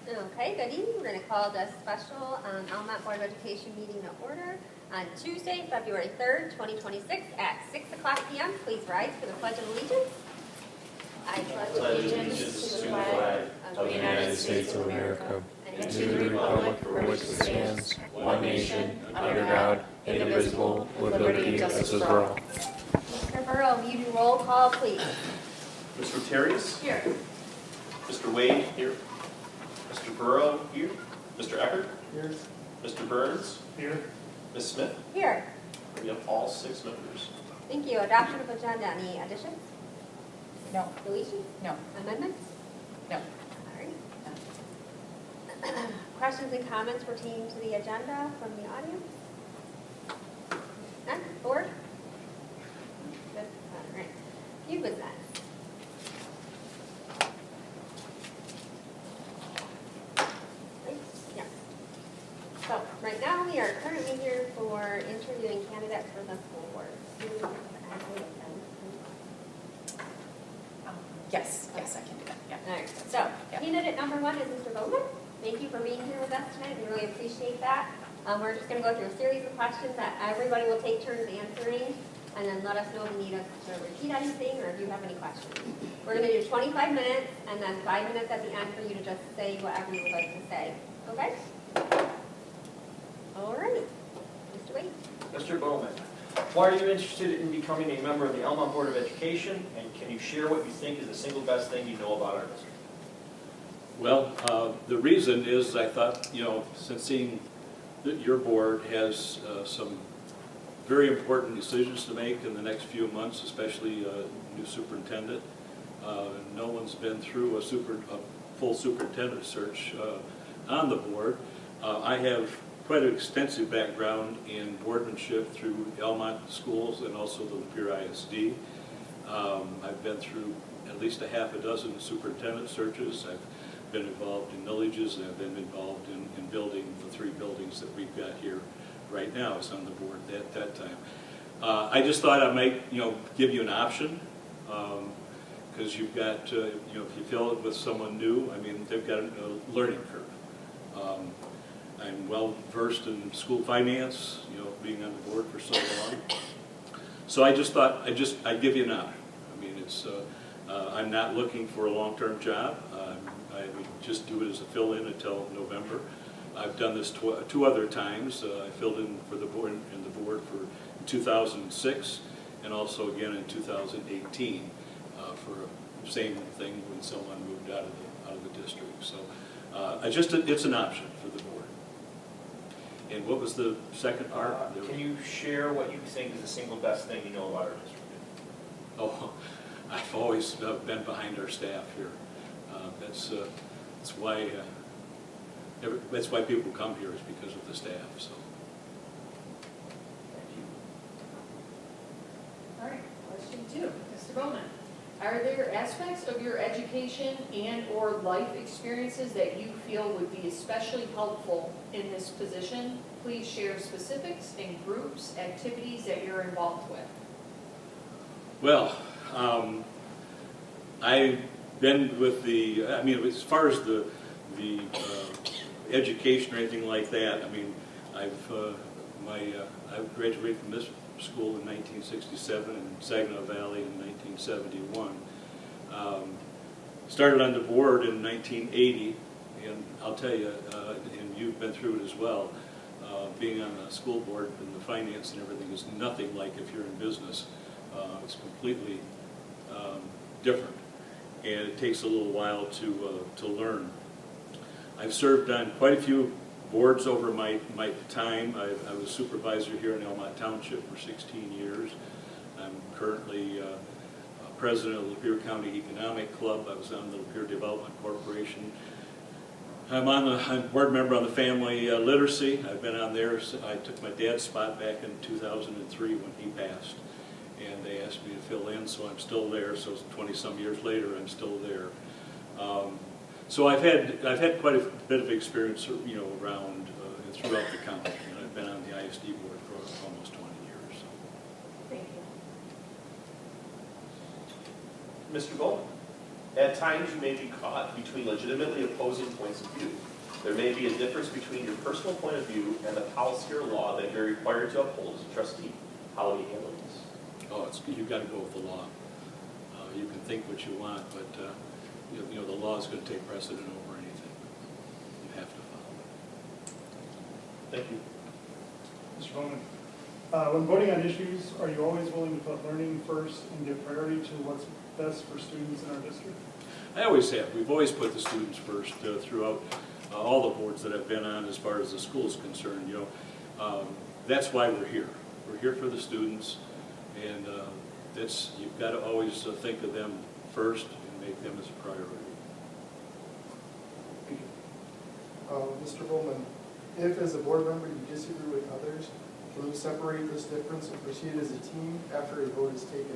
Okay, good evening. We're going to call the special Almont Board of Education meeting to order on Tuesday, February 3rd, 2026 at 6 o'clock p.m. Please rise for the Pledge of Allegiance. I pledge allegiance to the flag of the United States of America and to the republic for which it stands, one nation, under God, indivisible, with liberty and justice for all. Mr. Burrow, will you do roll call, please? Mr. Terrius? Here. Mr. Wade? Here. Mr. Burrow? Here. Mr. Eckert? Here. Mr. Burns? Here. Ms. Smith? Here. We have all 6 members. Thank you. Adoption of agenda. Any additions? No. Deletions? No. Amendments? No. All right. Questions and comments pertaining to the agenda from the audience? None? Board? Good. All right. Few business. Yeah. So, right now, we are currently here for interviewing candidates for the school board. Yes, I can do that, yeah. All right, so candidate number one is Mr. Bowman. Thank you for being here with us tonight. We really appreciate that. We're just going to go through a series of questions that everybody will take turns answering, and then let us know if you need us to repeat anything or if you have any questions. We're going to do 25 minutes and then 5 minutes at the end for you to just say whatever you would like to say. Okay? All right. Mr. Wade. Mr. Bowman, why are you interested in becoming a member of the Almont Board of Education, and can you share what you think is the single best thing you know about our district? Well, the reason is I thought, since seeing that your board has some very important decisions to make in the next few months, especially new superintendent. No one's been through a full superintendent search on the board. I have quite an extensive background in boardmanship through Almont schools and also the Lapeer ISD. I've been through at least a half a dozen superintendent searches. I've been involved in millages, and I've been involved in building the 3 buildings that we've got here right now. I was on the board at that time. I just thought I might, give you an option, because you've got, if you fill it with someone new, I mean, they've got a learning curve. I'm well versed in school finance, being on the board for so long. So I just thought I'd give you an option. I mean, I'm not looking for a long-term job. I would just do it as a fill-in until November. I've done this 2 other times. I filled in for the board for 2006 and also again in 2018 for the same thing when someone moved out of the district. So it's an option for the board. And what was the second part? Can you share what you think is the single best thing you know about our district? Oh, I've always been behind our staff here. That's why people come here, is because of the staff. So. Thank you. All right, question 2, Mr. Bowman. Are there aspects of your education and or life experiences that you feel would be especially helpful in this position? Please share specifics and groups, activities that you're involved with. Well, I've been with as far as the education or anything like that, I mean, I graduated from this school in 1967 and Saginaw Valley in 1971. Started on the board in 1980, and I'll tell you, and you've been through it as well, being on the school board and the finance and everything is nothing like if you're in business. It's completely different, and it takes a little while to learn. I've served on quite a few boards over my time. I was supervisor here in Almont Township for 16 years. I'm currently president of the Lapeer County Economic Club. I was on the Lapeer Development Corporation. I'm a board member on the Family Literacy. I've been on there. I took my dad's spot back in 2003 when he passed, and they asked me to fill in, so I'm still there. So 20-some years later, I'm still there. So I've had quite a bit of experience, around throughout the county, and I've been on the ISD board for almost 20 years. Thank you. Mr. Bowman, At times, you may be caught between legitimately opposing points of view. There may be a difference between your personal point of view and the policy or law that you're required to uphold as a trustee. How will you handle this? Oh, you've got to go with the law. You can think what you want, but you know, the law is going to take precedent over anything. You have to follow it. Thank you. Mr. Bowman, when voting on issues, are you always willing to put learning first and give priority to what's best for students in our district? I always have. We've always put the students first throughout all the boards that I've been on as far as the school is concerned. You know, that's why we're here. We're here for the students, and you've got to always think of them first and make them as a priority. Mr. Bowman, if as a board member you disagree with others, can you separate this difference and proceed as a team after a vote is taken?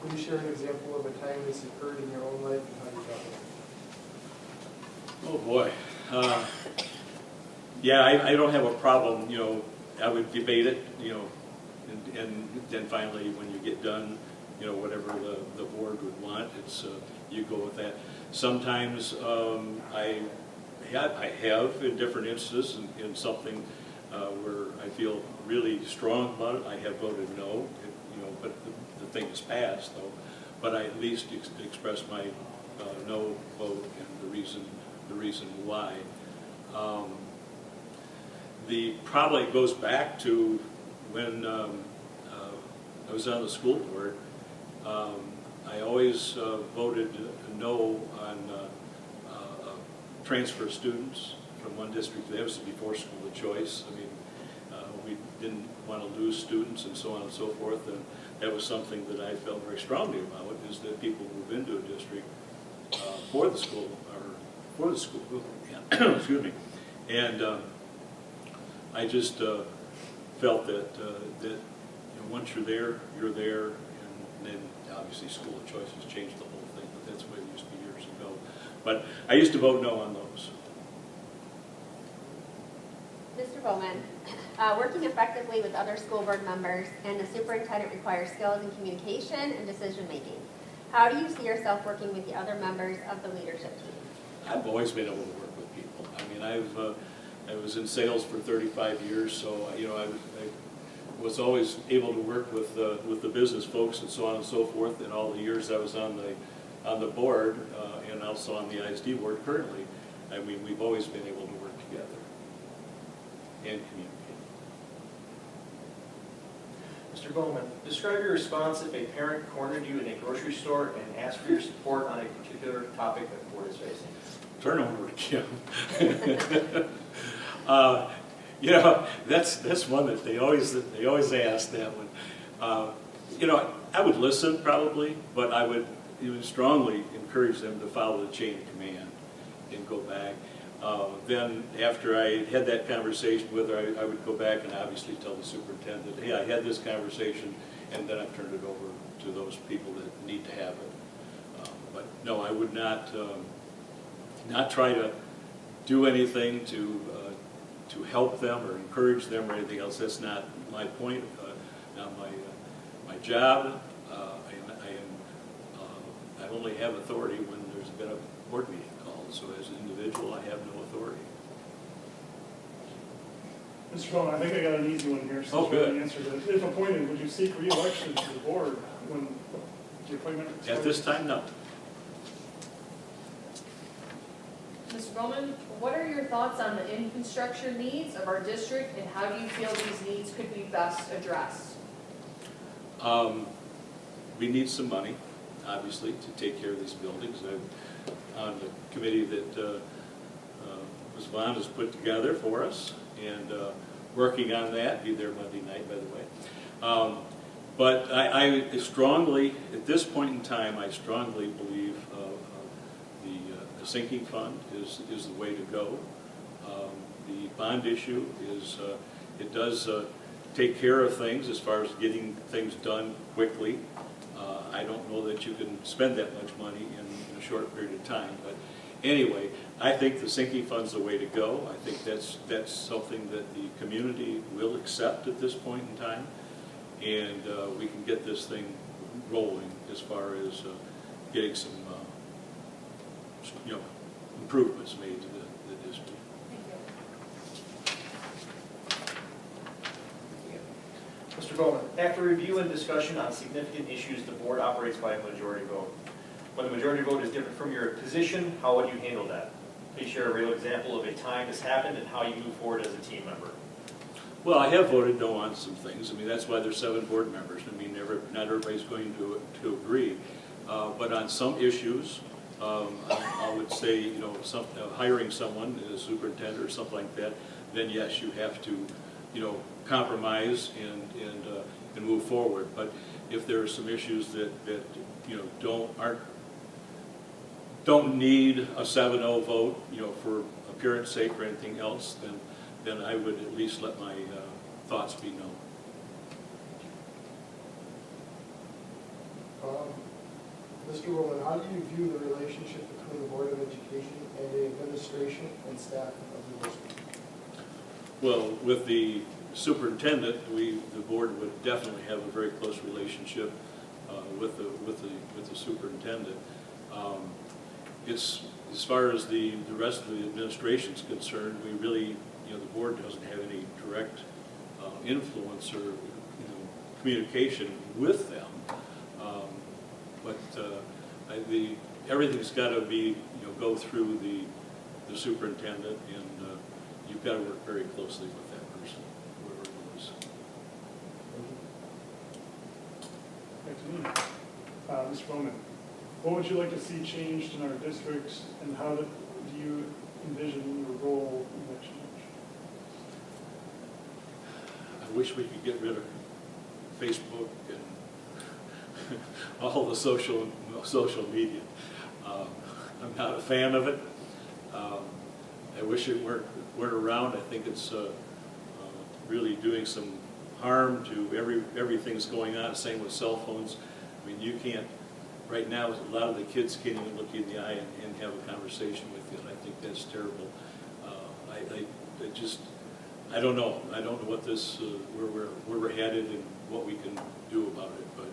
Please share an example of a time this occurred in your own life and how you dealt with it. Oh, boy. Yeah, I don't have a problem, you know, I would debate it, you know, and then finally, when you get done, you know, whatever the board would want, it's, you go with that. Sometimes I have in different instances in something where I feel really strong about it, I have voted no, you know, but the thing is passed though. But I at least express my no vote and the reason why. Probably goes back to when I was on the school board. I always voted no on transfer students from one district to the other. It was before school of choice. I mean, we didn't want to lose students and so on and so forth. And that was something that I felt very strongly about, is that people move into a district for the school, yeah, excuse me. And I just felt that you know, once you're there, and then obviously school of choice has changed the whole thing, but that's the way it used to be years ago. But I used to vote no on those. Mr. Bowman, working effectively with other school board members and the superintendent requires skills in communication and decision-making. How do you see yourself working with the other members of the leadership team? I've always been able to work with people. I mean, I was in sales for 35 years, so you know, I was always able to work with the business folks and so on and so forth. In all the years I was on the board and also on the ISD board currently, I mean, we've always been able to work together and communicate. Mr. Bowman, describe your response if a parent cornered you in a grocery store and asked for your support on a particular topic that the board is facing. Turnover, Kim. You know, that's one that they always ask that one. You know, I would listen probably, but I would strongly encourage them to follow the chain of command and go back. Then after I had that conversation with her, I would go back and obviously tell the superintendent, hey, I had this conversation, and then I've turned it over to those people that need to have it. But no, I would not try to do anything to help them or encourage them or anything else. That's not my point, not my job. I only have authority when there's been a board meeting called. So as an individual, I have no authority. Mr. Bowman, I think I got an easy one here, Oh, since you good. already answered it. If appointed, would you seek re-election to the board when the appointment expires? At this time, no. Mr. Bowman, what are your thoughts on the infrastructure needs of our district, and how do you feel these needs could be best addressed? We need some money, obviously, to take care of these buildings. I'm on the committee that Ms. Vaughn has put together for us, and working on that. Be there Monday night, by the way. But I strongly, at this point in time, I strongly believe the sinking fund is the way to go. The bond issue is, it does take care of things as far as getting things done quickly. I don't know that you can spend that much money in a short period of time, but anyway, I think the sinking fund's the way to go. I think that's something that the community will accept at this point in time, and we can get this thing rolling as far as getting some improvements made to the district. Mr. Bowman, after review and discussion on significant issues, the board operates by a majority vote. When the majority vote is different from your position, how would you handle that? Please share a real example of a time this happened and how you move forward as a team member. Well, I have voted no on some things. I mean, that's why there's 7 board members. I mean, not everybody's going to agree. But on some issues, I would say, hiring someone, a superintendent or something like that, then yes, you have to, compromise and move forward. But if there are some issues that don't need a 7-0 vote, for appearance sake or anything else, then I would at least let my thoughts be known. Mr. Rowland, how do you view the relationship between the Board of Education and the administration and staff of the district? Well, with the superintendent, the board would definitely have a very close relationship with the superintendent. It's as far as the rest of the administration is concerned, we really, the board doesn't have any direct influence or communication with them. But everything's got to be go through the superintendent, and you've got to work very closely with that person, whoever it is. Back to me. Mr. Bowman, what would you like to see changed in our districts, and how do you envision your role in that change? I wish we could get rid of Facebook and all the social media. I'm not a fan of it. I wish it weren't around. I think it's really doing some harm to everything's going on. Same with cell phones. I mean, you can't, right now, a lot of the kids can't even look you in the eye and have a conversation with you, and I think that's terrible. I don't know. I don't know what this, where we're headed and what we can do about it, but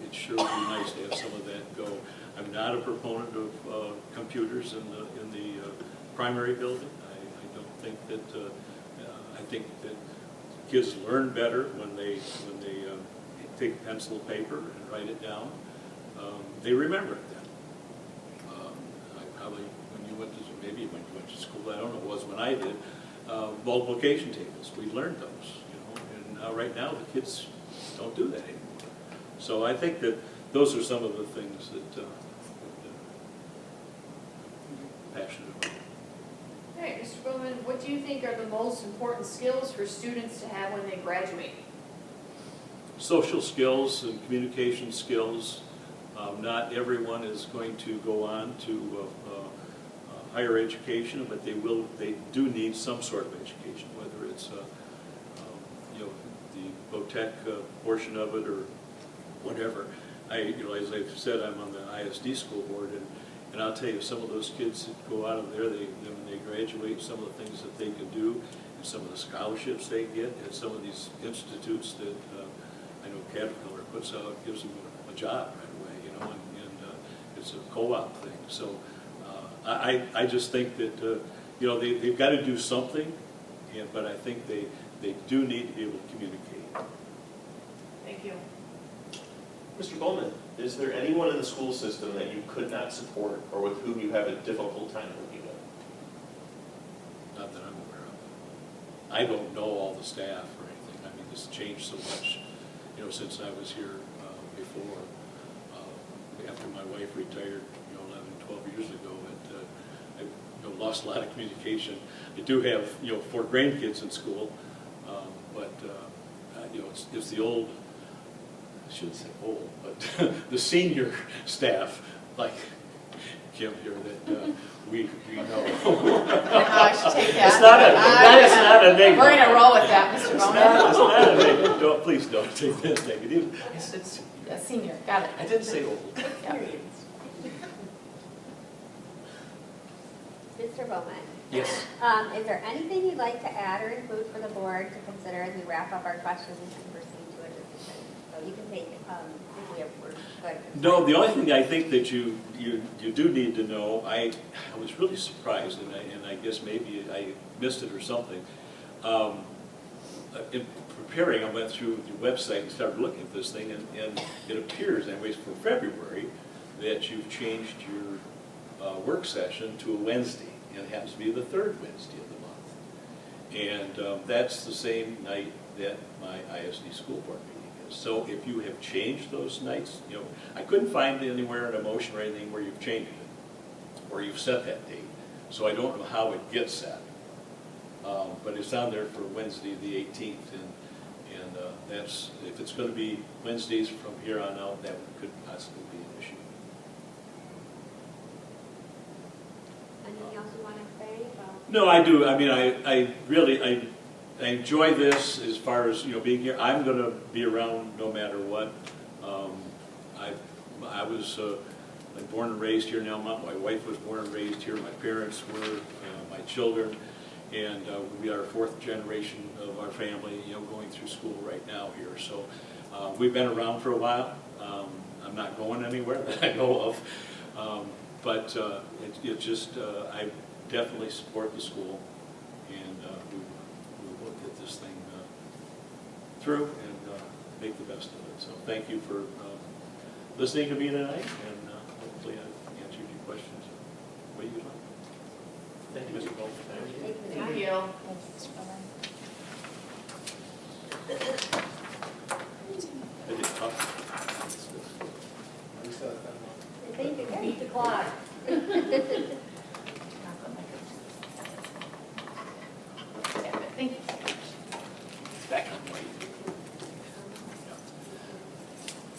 it sure would be nice to have some of that go. I'm not a proponent of computers in the primary building. I don't think that, I think that kids learn better when they take pencil and paper and write it down. They remember it then. I probably, maybe when you went to school, I don't know, it was when I did, multiplication tables. We learned those, and right now the kids don't do that anymore. So I think that those are some of the things that I'm passionate about. All right, Mr. Bowman, what do you think are the most important skills for students to have when they graduate? Social skills and communication skills. Not everyone is going to go on to higher education, but they do need some sort of education, whether it's the VOTEC portion of it or whatever. As I've said, I'm on the ISD school board, and I'll tell you, some of those kids that go out of there, when they graduate, some of the things that they can do, and some of the scholarships they get at some of these institutes that I know Caterpillar puts out, gives them a job right away, and it's a co-op thing. So I just think that they've got to do something, but I think they do need to be able to communicate. Thank you. Mr. Bowman, is there anyone in the school system that you could not support or with whom you have a difficult time working with? Not that I'm aware of. I don't know all the staff or anything. I mean, this has changed so much, since I was here before. After my wife retired, 11, 12 years ago, I lost a lot of communication. I do have, 4 grandkids in school, but it's the old. I shouldn't say old, but the senior staff, like Kim here, that we know. I should take that. It's not a negative. We're going to roll with that, Mr. Bowman. It's not a negative. Please don't take that negative. It's a senior, got it. I didn't say old. Yeah. Mr. Bowman? Yes. Is there anything you'd like to add or include for the board to consider as we wrap up our questions and proceed to a decision? So you can take as we're good? No, the only thing I think that you do need to know, I was really surprised, and I guess maybe I missed it or something. In preparing, I went through the website and started looking at this thing, and it appears, anyways, for February, that you've changed your work session to a Wednesday, and it happens to be the third Wednesday of the month. And that's the same night that my ISD school board meeting is. So if you have changed those nights, I couldn't find anywhere in a motion or anything where you've changed it, or you've set that date. So I don't know how it gets set. But it's on there for Wednesday, the 18th, and that's, if it's going to be Wednesdays from here on out, that could possibly be an issue. Anything else you want to say about? No, I do. I mean, I really I enjoy this as far as being here. I'm going to be around no matter what. I was born and raised here in Almont. My wife was born and raised here. My parents were, my children. And we are fourth generation of our family, going through school right now here. So we've been around for a while. I'm not going anywhere that I know of. But it just, I definitely support the school. And we will get this thing through and make the best of it. So thank you for listening to me tonight. And hopefully I answered your questions the way you'd like. Thank you, Mr. Gold. Thank you. I did talk. I think you Beat the clock. Thank you. It's back on white.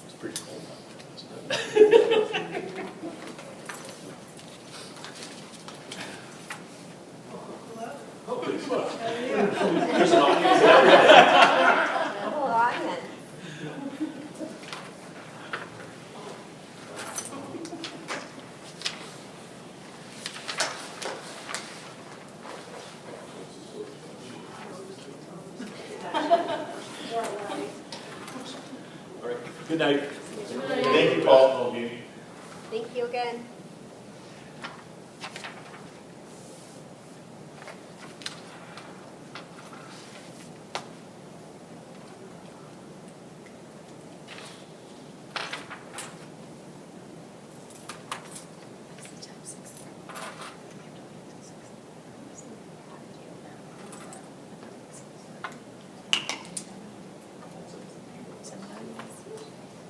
It's pretty cold out there, isn't it? There's an audience there. The whole audience. All right, good night. Thank you, Paul. Thank you again.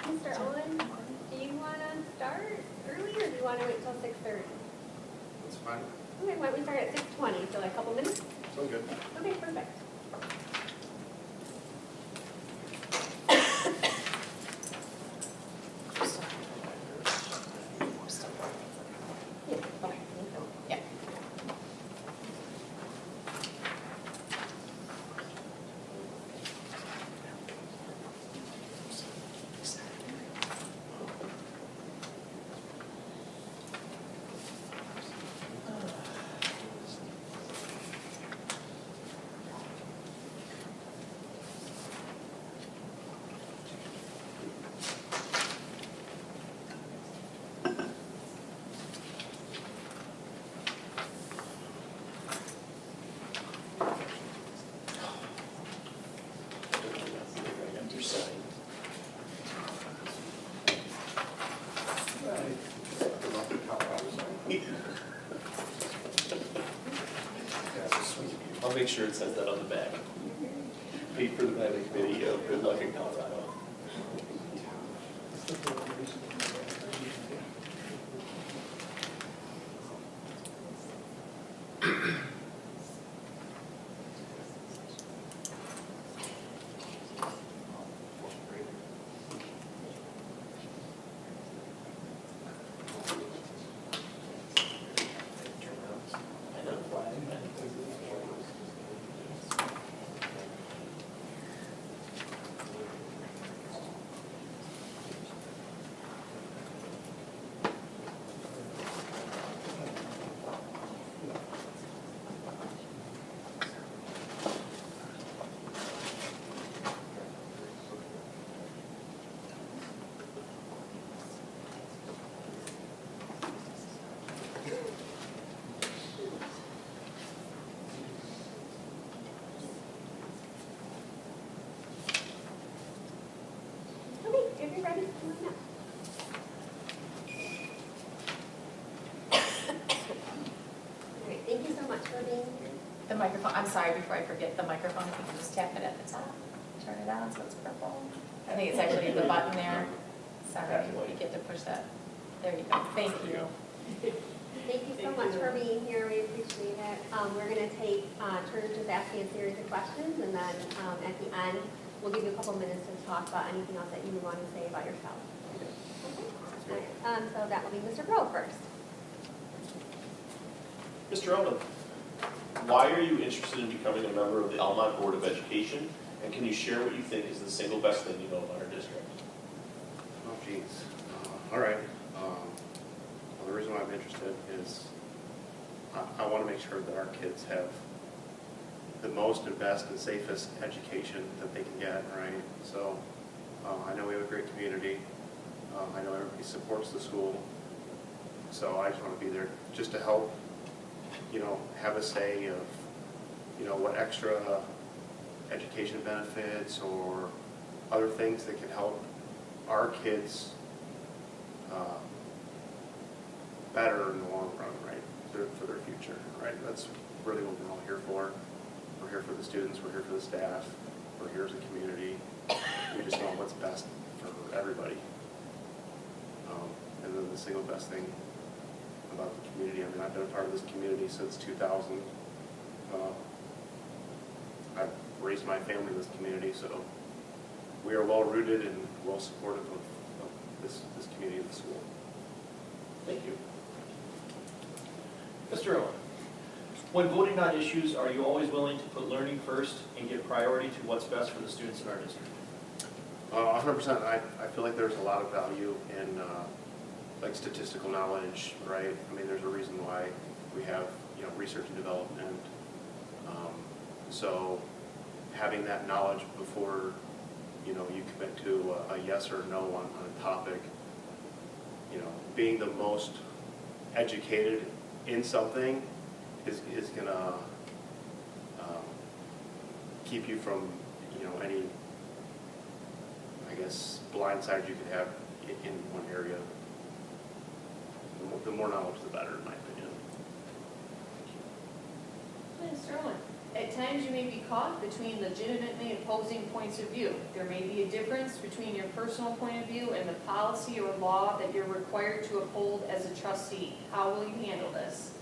Mr. Owen, do you want to start early or do you want to wait till 6:30? That's fine. Okay, why don't we start at 6:20, so like a couple minutes? So good. Okay, perfect. Yeah, okay, thank you. Yeah. I'll make sure it says that on the back. Paid for the planning committee of Good Luck in Colorado. Thank you so much for being here. The microphone, I'm sorry, before I forget, the microphone, if you can just tap it at the top, turn it on so it's purple. I think it's actually the button there. Sorry, you get to push that. There you go, thank you. Thank you so much for being here, we appreciate it. We're gonna take, turn to just asking a series of questions, and then, at the end, we'll give you a couple minutes to talk about anything else that you would want to say about yourself. Okay. So that will be Mr. Grove first. Mr. Almont, why are you interested in becoming a member of the Almont Board of Education? And can you share what you think is the single best thing you know about our district? Oh, geez. All right. Well, the reason why I'm interested is I want to make sure that our kids have the most and best and safest education that they can get, right? So I know we have a great community. I know everybody supports the school. So I just want to be there just to help, have a say of, what extra education benefits or other things that can help our kids better in the long run, right, for their future, right? That's really what we're all here for. We're here for the students, we're here for the staff, we're here as a community. We just want what's best for everybody. And then the single best thing about the community, I've been a part of this community since 2000. I've raised my family in this community, so we are well rooted and well supportive of this community of the school. Thank you. Mr. Owen, when voting on issues, are you always willing to put learning first and give priority to what's best for the students in our district? 100%. I feel like there's a lot of value in like statistical knowledge, right? There's a reason why we have research and development. So having that knowledge before you commit to a yes or no on a topic, being the most educated in something is gonna keep you from any, I guess, blind sides you could have in one area. The more knowledge, the better, in my opinion. Mr. Owen, at times you may be caught between legitimately opposing points of view. There may be a difference between your personal point of view and the policy or law that you're required to uphold as a trustee. How will you handle this?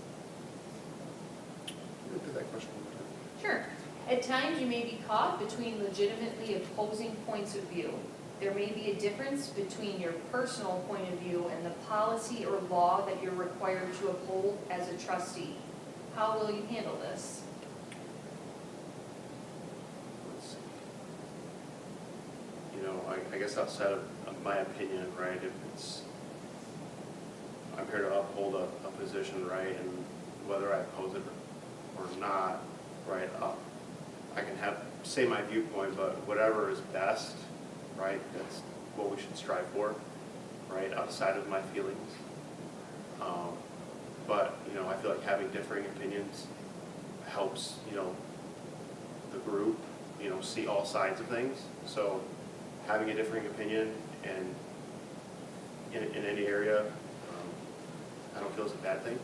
Repeat that question one more time. Sure. At times you may be caught between legitimately opposing points of view. There may be a difference between your personal point of view and the policy or law that you're required to uphold as a trustee. How will you handle this? Let's see. I guess outside of my opinion, right, if it's, I'm here to uphold a position, right, and whether I oppose it or not, right, I can say my viewpoint, but whatever is best, right, that's what we should strive for, right, outside of my feelings. But, I feel like having differing opinions helps, the group, see all sides of things. So having a differing opinion and in any area, I don't feel is a bad thing,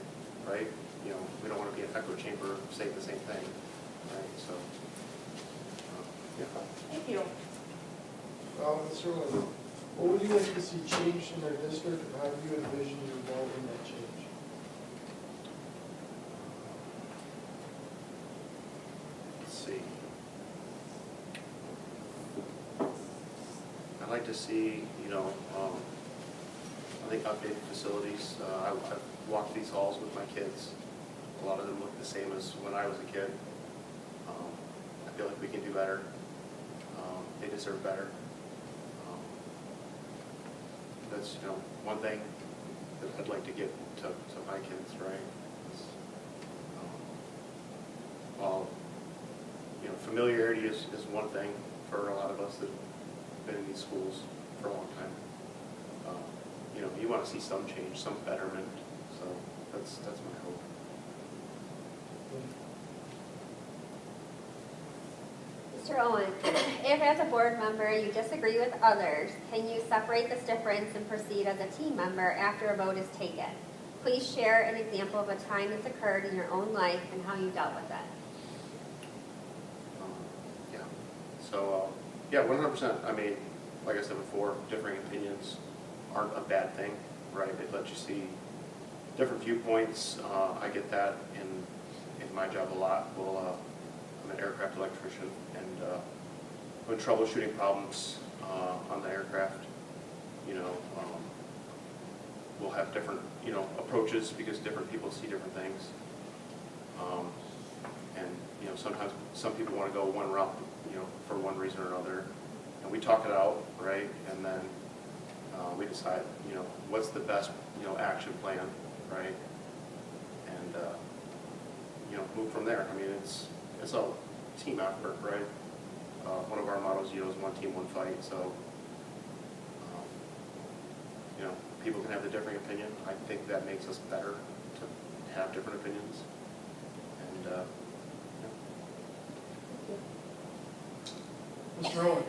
right? We don't want to be an echo chamber saying the same thing, right? So, yeah. Thank you. Mr. Lynn, what would you like to see changed in our district, and how do you envision your role in that change? Let's see. I'd like to see, I think updated facilities. I've walked these halls with my kids. A lot of them look the same as when I was a kid. I feel like we can do better. They deserve better. That's, one thing that I'd like to give to my kids, right? Is, familiarity is one thing for a lot of us that have been in these schools for a long time. You want to see some change, some betterment, so that's my hope. Mr. Owen, if as a board member you disagree with others, can you separate this difference and proceed as a team member after a vote is taken? Please share an example of a time that's occurred in your own life and how you dealt with it. Yeah. So, yeah, 100%. I mean, like I said before, differing opinions aren't a bad thing, right? It lets you see different viewpoints. I get that in my job a lot. Well, I'm an aircraft electrician, and when troubleshooting problems on the aircraft, you know, we'll have different, you know, approaches because different people see different things. And, you know, sometimes some people want to go one route, you know, for one reason or another. And we talk it out, right? And then we decide, you know, what's the best, you know, action plan, right? And, you know, move from there. I mean, it's a team effort, right? One of our mottos, you know, is one team, one fight. So, you know, people can have the differing opinion. I think that makes us better to have different opinions. And, yeah. Mr. Owen,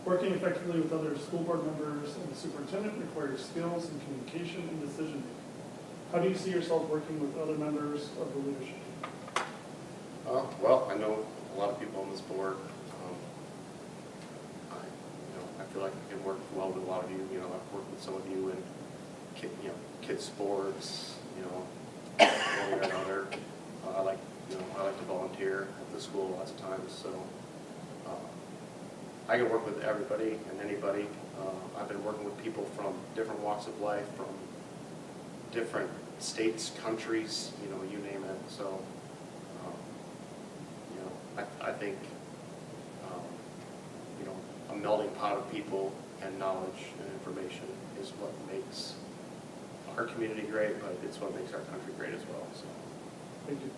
working effectively with other school board members and the superintendent requires skills in communication and decision making. How do you see yourself working with other members of the leadership team? Well, I know a lot of people on this board. I feel like I can work well with a lot of you. You know, I've worked with some of you in kids sports. You know, one way or another. I like to volunteer at the school lots of times. So I can work with everybody and anybody. I've been working with people from different walks of life, from different states, countries. You know, you name it. So. I think, you know, a melding pot of people and knowledge and information is what makes our community great, but it's what makes our country great as well. So, Thank you.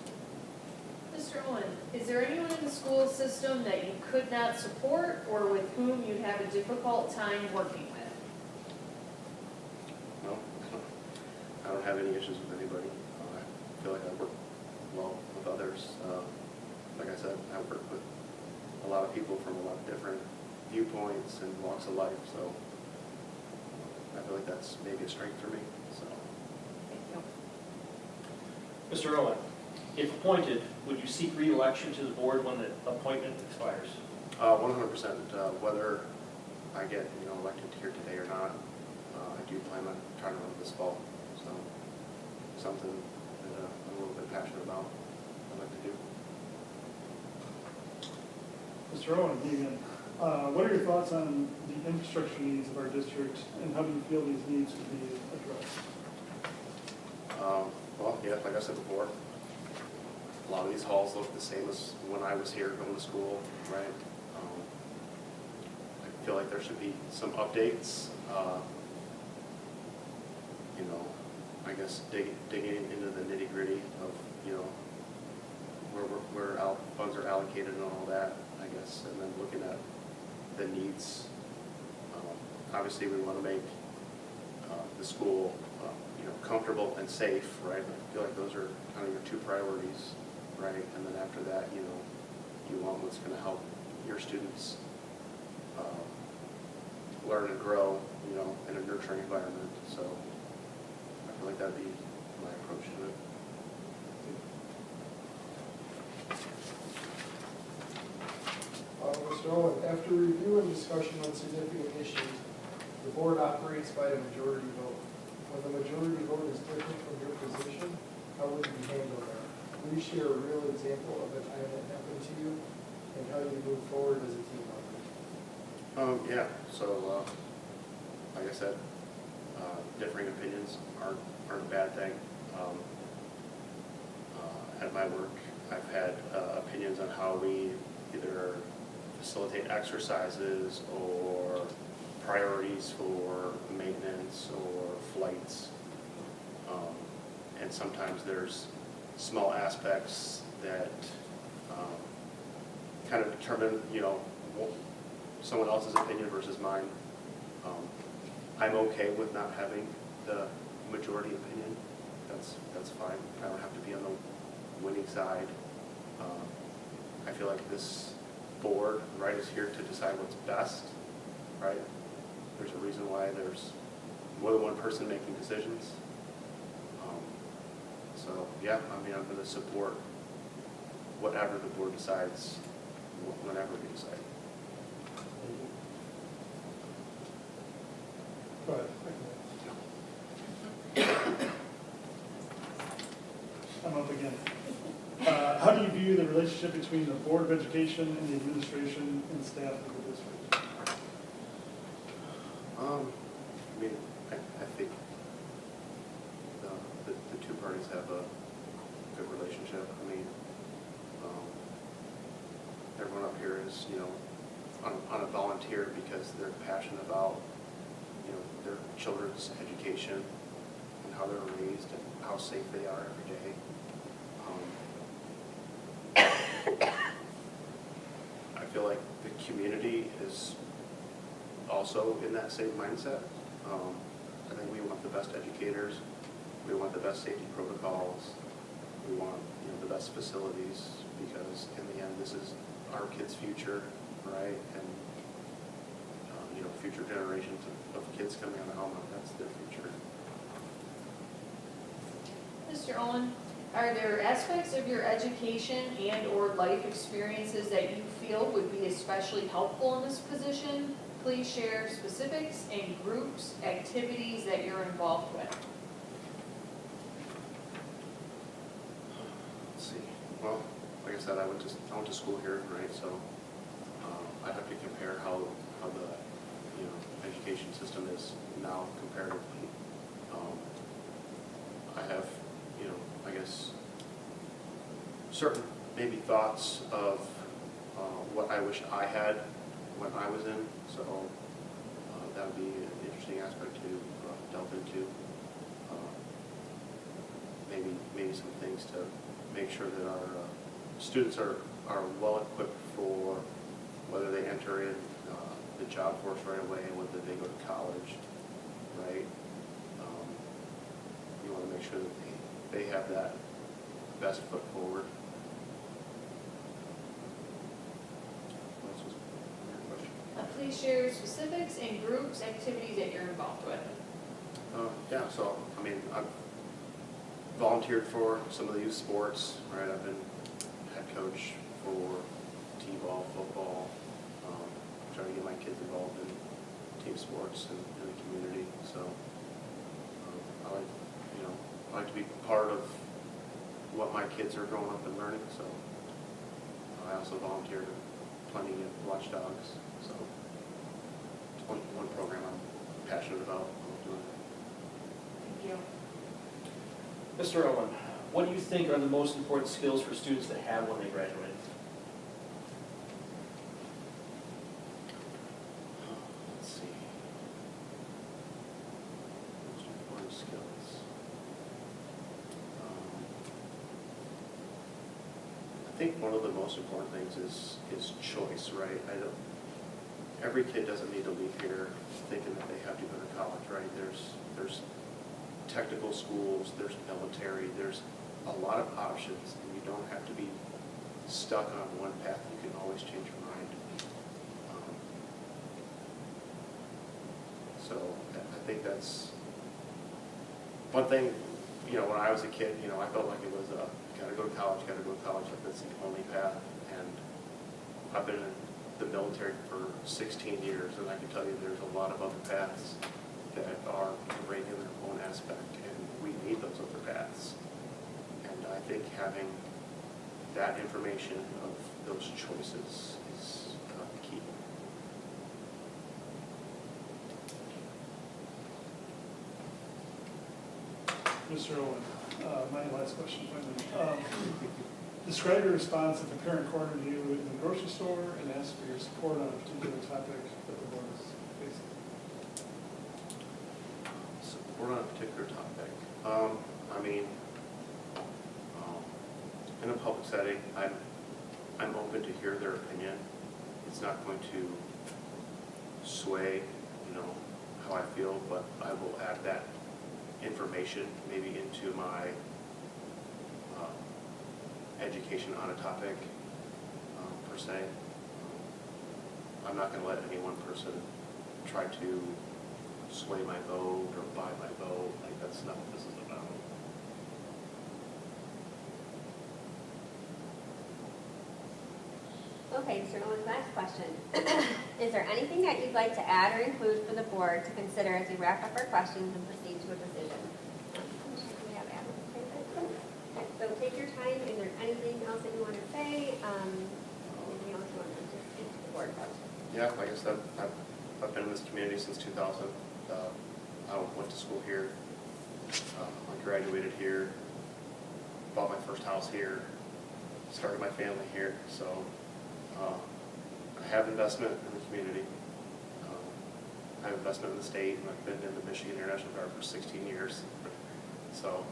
Mr. Owen, is there anyone in the school system that you could not support or with whom you'd have a difficult time working with? no, I don't have any issues with anybody. I feel like I work well with others. Like I said, I work with a lot of people from a lot of different viewpoints and walks of life, so I feel like that's maybe a strength for me. So, Thank you. Mr. Owen, if appointed, would you seek re-election to the board when the appointment expires? 100%. Whether I get elected here today or not, I do plan on trying to run this fall. So something that I'm a little bit passionate about. I'd like to do. Mr. Owen, again, what are your thoughts on the infrastructure needs of our district and how do you feel these needs could be addressed? Well, yeah, like I said before, a lot of these halls look the same as when I was here going to school, right? I feel like there should be some updates. You know, I guess digging into the nitty gritty of, you know, where funds are allocated and all that, I guess, and then looking at the needs. Obviously, we want to make the school, comfortable and safe, right? I feel like those are kind of your two priorities, right? And then after that, you want what's going to help your students learn and grow, in a nurturing environment. So I feel like that'd be my approach to it. Mr. Owen, after review and discussion on significant issues, the board operates by a majority vote. When the majority vote is different from your position, how would you handle that? Please share a real example of a time that happened to you and how you move forward as a team member. Yeah, so like I said, differing opinions aren't a bad thing. At my work, I've had opinions on how we either facilitate exercises or priorities for maintenance or flights. And sometimes there's small aspects that kind of determine, someone else's opinion versus mine. I'm okay with not having the majority opinion. That's fine. I don't have to be on the winning side. I feel like this board, right, is here to decide what's best, right? There's a reason why there's more than one person making decisions. So, yeah, I mean, I'm going to support whatever the board decides, whenever we decide. Go ahead. I'm up again. How do you view the relationship between the Board of Education and the administration and staff of the district? I mean, I think the two parties have a good relationship. I mean, everyone up here is, you know, on a volunteer because they're passionate about, you know, their children's education and how they're raised and how safe they are every day. I feel like the community is also in that same mindset. I think we want the best educators, we want the best safety protocols, we want, you know, the best facilities, because in the end, this is our kids' future, right? And you know, future generations of kids coming out of Almont, that's their future. Mr. Owen, are there aspects of your education and/or life experiences that you feel would be especially helpful in this position? Please share specifics and groups, activities that you're involved with. Let's see. Well, like I said, I went to school here, right? So I'd have to compare how the, you know, education system is now comparatively. I have, you know, I guess certain maybe thoughts of what I wish I had when I was in. So that would be an interesting aspect to delve into. Maybe some things to make sure that our students are well equipped for whether they enter in the job force right away, whether they go to college, right? You want to make sure that they have that best foot forward. What else was your question? Please share specifics and groups, activities that you're involved with. Yeah, so, I mean, I've volunteered for some of the youth sports, right? I've been head coach for t-ball, football, trying to get my kids involved in team sports and in the community. So I like, you know, I like to be part of what my kids are growing up and learning. So I also volunteer plenty at Watchdogs. So it's one program I'm passionate about doing. Thank you. Mr. Owen, what do you think are the most important skills for students to have when they graduate? Let's see. Most important skills. I think one of the most important things is choice, right? Every kid doesn't need to leave here thinking that they have to go to college, right? There's technical schools, there's military, there's a lot of options, and you don't have to be stuck on one path. You can always change your mind. So I think that's one thing. You know, when I was a kid, you know, I felt like it was gotta go to college, like that's the only path. And I've been in the military for 16 years, and I can tell you there's a lot of other paths that are great in their own aspect, and we need those other paths. And I think having that information of those choices is key. Mr. Owen, my last question finally. Describe your response if a parent cornered you in the grocery store and asked for your support on a particular topic that the board is facing. Support on a particular topic. I mean, in a public setting, I'm open to hear their opinion. It's not going to sway, you know, how I feel, but I will add that information maybe into my education on a topic per se. I'm not going to let any one person try to sway my vote or buy my vote. Like, that's not what this is about. Okay, Mr. Nolan's last question. Is there anything that you'd like to add or include for the board to consider as we wrap up our questions and proceed to a decision? We have Adam. Okay, so take your time. Is there anything else that you want to say? Anything else you want to just speak to the board about? Yeah, like I said, I've been in this community since 2000. I went to school here. I graduated here, bought my first house here, started my family here. So I have investment in the community. I have investment in the state, and I've been in the Michigan International Guard for 16 years. So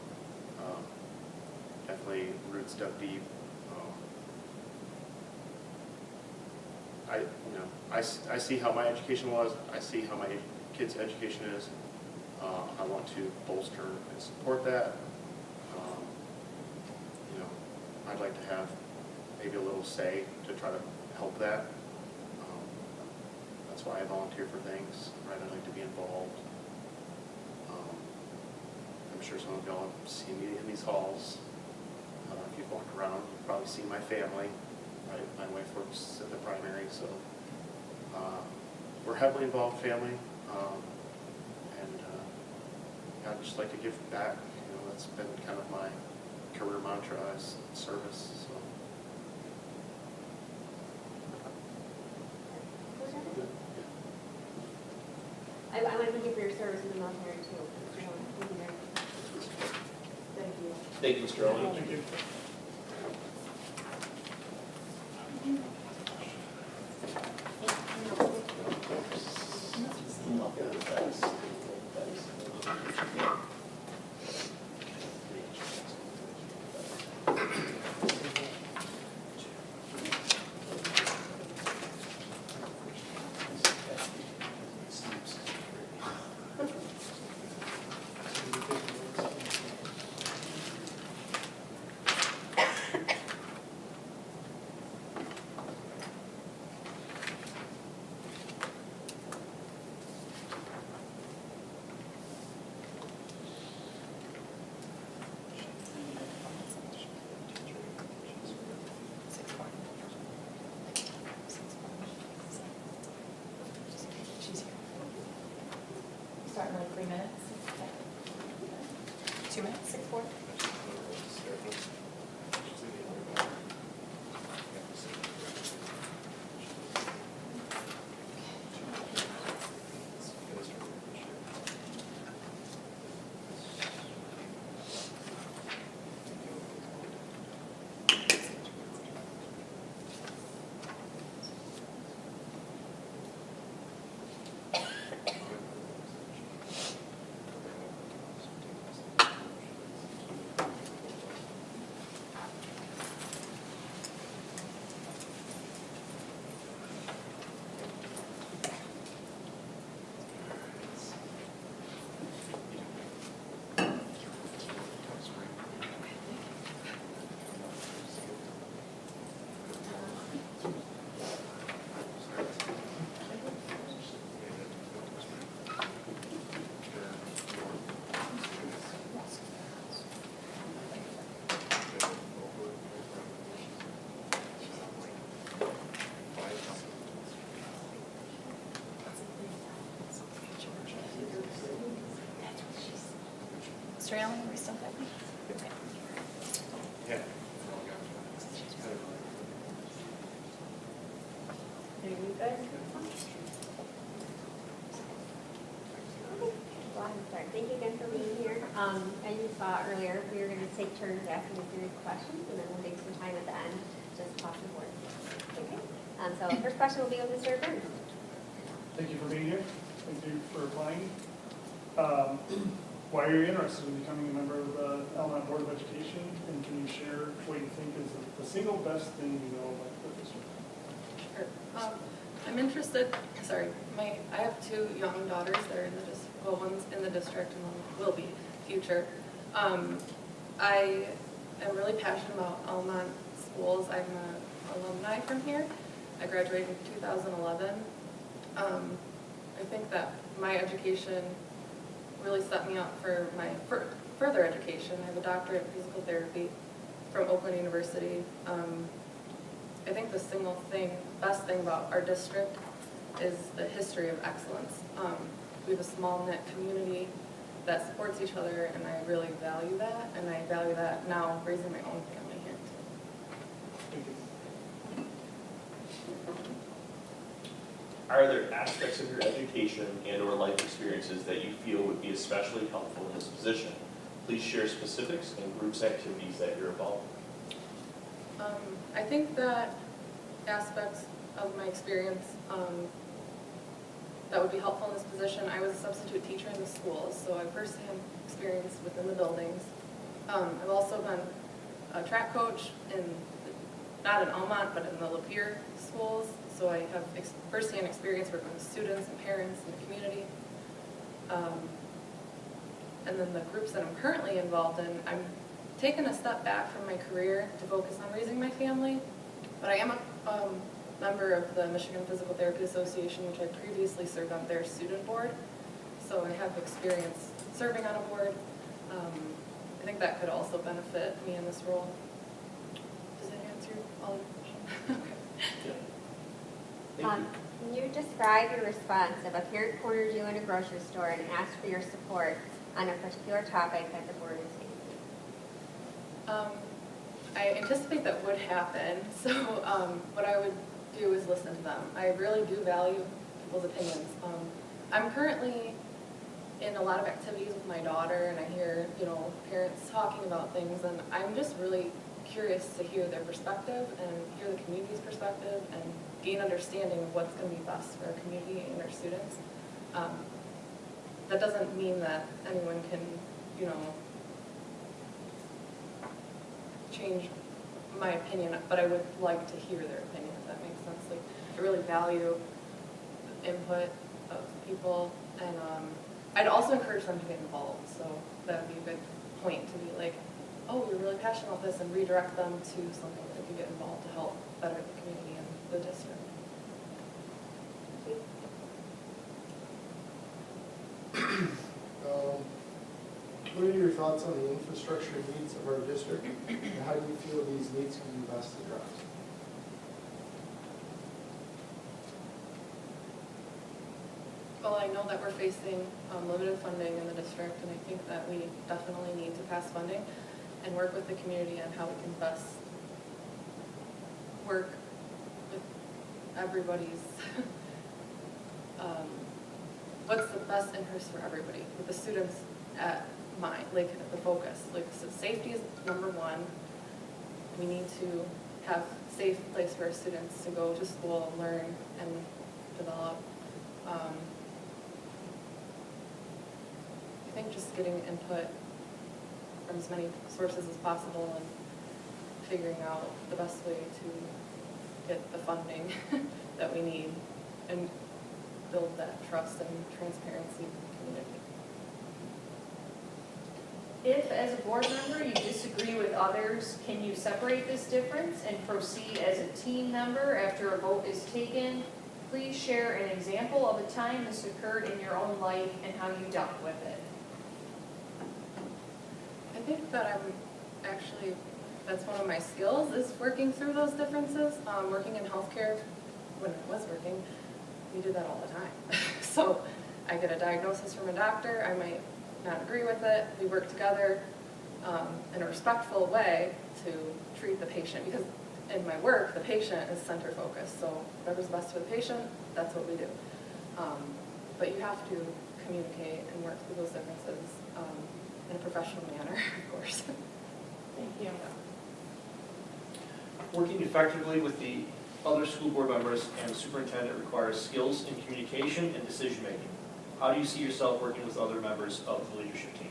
definitely roots dug deep. I see how my education was. I see how my kids' education is. I want to bolster and support that. I'd like to have maybe a little say to try to help that. That's why I volunteer for things, right? I like to be involved. I'm sure some of y'all have seen me in these halls. If you've walked around, you've probably seen my family. My wife works at the primary, so we're heavily involved family, and I'd just like to give back. That's been kind of my career mantra is service. So. I want to thank you for your service in the military too. Thank you. Thank you, Mr. Owen. Thank you. Start in like 3 minutes. 2 minutes, 6:4. Mr. Allen, are we still good? Okay. Yeah. Are you good? Well, I'm sorry. Thank you again for being here. As you saw earlier, we were going to take turns asking a series of questions, and then we'll take some time at the end just to talk to the board. Okay. So the first question will be with Mr. Burns. Thank you for being here. Thank you for applying. Why are you interested in becoming a member of the Almont Board of Education? And can you share what you think is the single best thing you know about the district? Sure. I'm interested, I have 2 young daughters that are in the district, well, one's in the district and one will be future. I am really passionate about Almont schools. I'm an alumni from here. I graduated in 2011. I think that my education really set me up for my further education. I have a doctorate in physical therapy from Oakland University. I think the best thing about our district is the history of excellence. We have a small knit community that supports each other, and I really value that, and I value that now raising my own family here too. Thank you. Are there aspects of your education and/or life experiences that you feel would be especially helpful in this position? Please share specifics and groups activities that you're involved in. I think that aspects of my experience that would be helpful in this position, I was a substitute teacher in the schools, so I have firsthand experience within the buildings. I've also been a track coach not in Almont, but in the Lapeer schools, so I have firsthand experience working with students and parents and the community. And then the groups that I'm currently involved in, I'm taking a step back from my career to focus on raising my family, but I am a member of the Michigan Physical Therapy Association, which I previously served on their student board, so I have experience serving on a board. I think that could also benefit me in this role. Does that answer all your questions? Okay. Thank you. Can you describe your response if a parent cornered you in a grocery store and asked for your support on a particular topic that the board is facing? I anticipate that would happen, so what I would do is listen to them. I really do value people's opinions. I'm currently in a lot of activities with my daughter, and I hear, parents talking about things, and I'm just really curious to hear their perspective and hear the community's perspective and gain understanding of what's going to be best for our community and our students. That doesn't mean that anyone can, change my opinion, but I would like to hear their opinion, if that makes sense. Like, I really value the input of people, and I'd also encourage them to get involved, so that would be a good point to be like, oh, we're really passionate about this, and redirect them to something that they could get involved to help better the community and the district. What are your thoughts on the infrastructure needs of our district, and how do you feel these needs can be best addressed? Well, I know that we're facing limited funding in the district, and I think that we definitely need to pass funding and work with the community on how we can best work with everybody's, what's the best interest for everybody, with the students at mind, like at the focus. Like, so safety is number one. We need to have a safe place for our students to go to school, learn, and develop. I think just getting input from as many sources as possible and figuring out the best way to get the funding that we need and build that trust and transparency in the community. If, as a board member, you disagree with others, can you separate this difference and proceed as a team member after a vote is taken? Please share an example of a time this occurred in your own life and how you dealt with it. I think that that's one of my skills, is working through those differences. Working in healthcare, when I was working, we did that all the time. So I get a diagnosis from a doctor, I might not agree with it. We work together in a respectful way to treat the patient, because in my work, the patient is center focused. So whatever's best for the patient, that's what we do. But you have to communicate and work through those differences in a professional manner, of course. Thank you. Working effectively with the other school board members and the superintendent requires skills in communication and decision-making. How do you see yourself working with other members of the leadership team?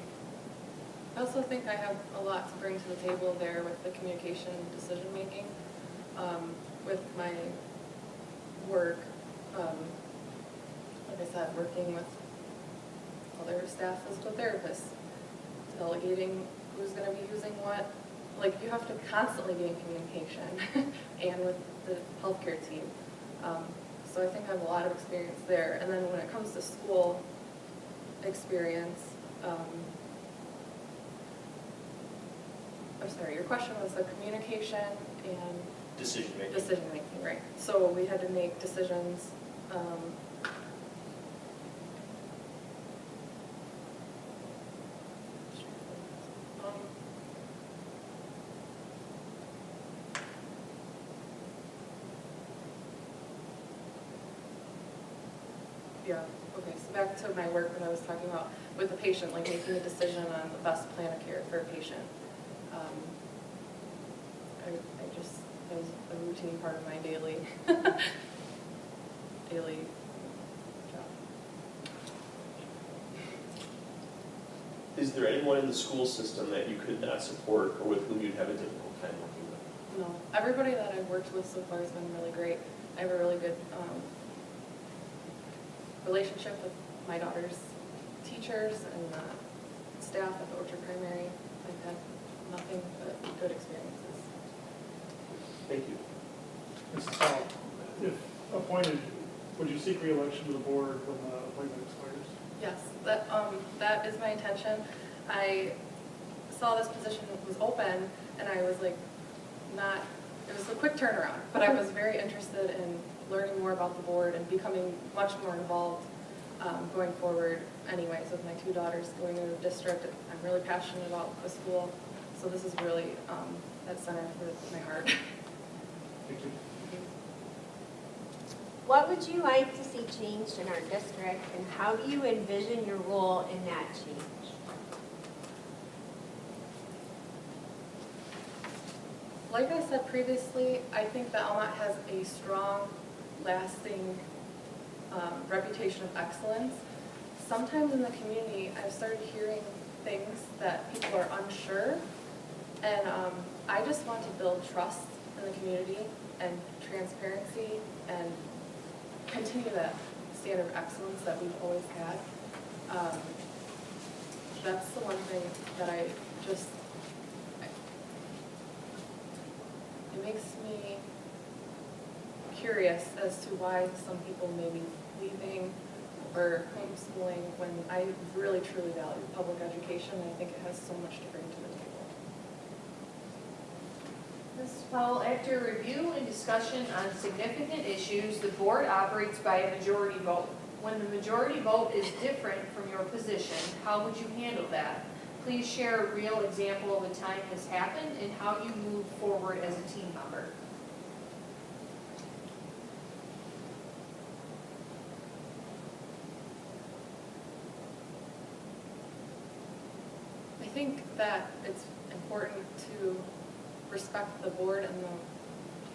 I also think I have a lot to bring to the table there with the communication and decision-making. With my work, like I said, working with other staff physical therapists, delegating who's going to be using what. Like, you have to constantly be in communication and with the healthcare team. So I think I have a lot of experience there. And then when it comes to school experience, I'm sorry, your question was the communication and decision-making. decision-making, right? So we had to make decisions. Yeah, okay, so back to my work when I was talking about with the patient, like making a decision on the best plan of care for a patient. I just, that was a routine part of my daily, daily job. Is there anyone in the school system that you could not support or with whom you'd have a difficult time working with? No, everybody that I've worked with so far has been really great. I have a really good relationship with my daughter's teachers and the staff at the Orchard Primary. I've had nothing but good experiences. Thank you. Mrs. Howell, if appointed, would you seek re-election to the board when the appointment expires? Yes, that is my intention. I saw this position was open and I was like, it was a quick turnaround, but I was very interested in learning more about the board and becoming much more involved going forward anyways with my two daughters going into the district. I'm really passionate about the school, so this is really at center for my heart. Thank you. What would you like to see changed in our district, and how do you envision your role in that change? Like I said previously, I think that Almont has a strong, lasting reputation of excellence. Sometimes in the community, I've started hearing things that people are unsure, and I just want to build trust in the community and transparency and continue that standard of excellence that we've always had. That's the one thing that it makes me curious as to why some people may be leaving or homeschooling when I really truly value public education, and I think it has so much to bring to the table. Mrs. Powell, after review and discussion on significant issues, the board operates by a majority vote. When the majority vote is different from your position, how would you handle that? Please share a real example of a time this happened and how you move forward as a team member. I think that it's important to respect the board and the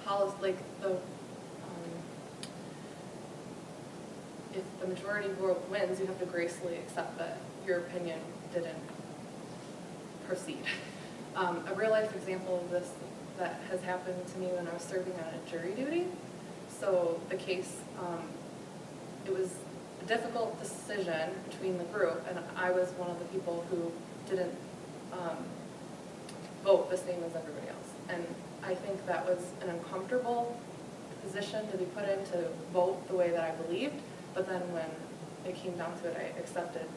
policy, like if the majority vote wins, you have to gracefully accept that your opinion didn't proceed. A real life example of this that has happened to me when I was serving on a jury duty. So the case, it was a difficult decision between the group, and I was one of the people who didn't vote the same as everybody else. And I think that was an uncomfortable position to be put in, to vote the way that I believed, but then when it came down to it, I accepted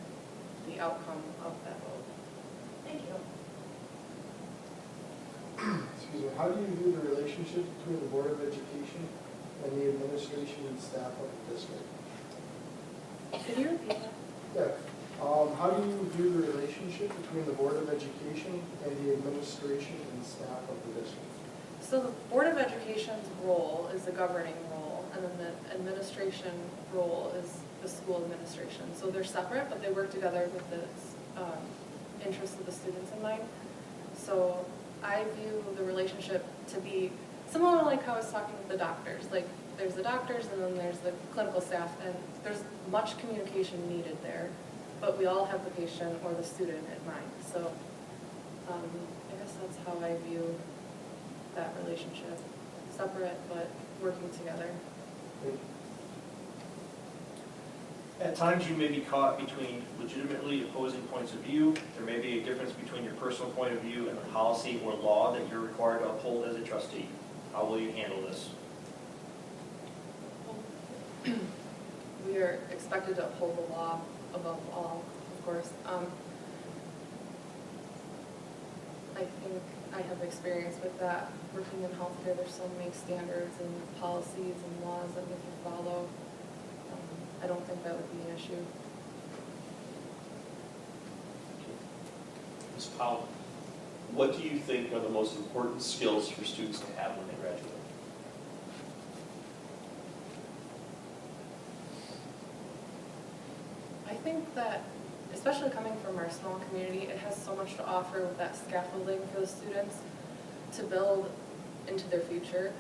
the outcome of that vote. Thank you. Excuse me, how do you view the relationship between the Board of Education and the administration and staff of the district? Could you repeat that? Yeah. How do you view the relationship between the Board of Education and the administration and staff of the district? So the Board of Education's role is the governing role, and then the administration role is the school administration. So they're separate, but they work together with the interests of the students in mind. So I view the relationship to be similar like how I was talking with the doctors. Like there's the doctors and then there's the clinical staff, and there's much communication needed there, but we all have the patient or the student in mind. So I guess that's how I view that relationship. Separate, but working together. At times, you may be caught between legitimately opposing points of view. There may be a difference between your personal point of view and the policy or law that you're required to uphold as a trustee. How will you handle this? We are expected to uphold the law above all, of course. I I think I have experience with that. Working in healthcare, there's so many standards and policies and laws that we can follow. I don't think that would be an issue. Ms. Powell, what do you think are the most important skills for students to have when they graduate? I think that, especially coming from our small community, it has so much to offer with that scaffolding for the students to build into their future,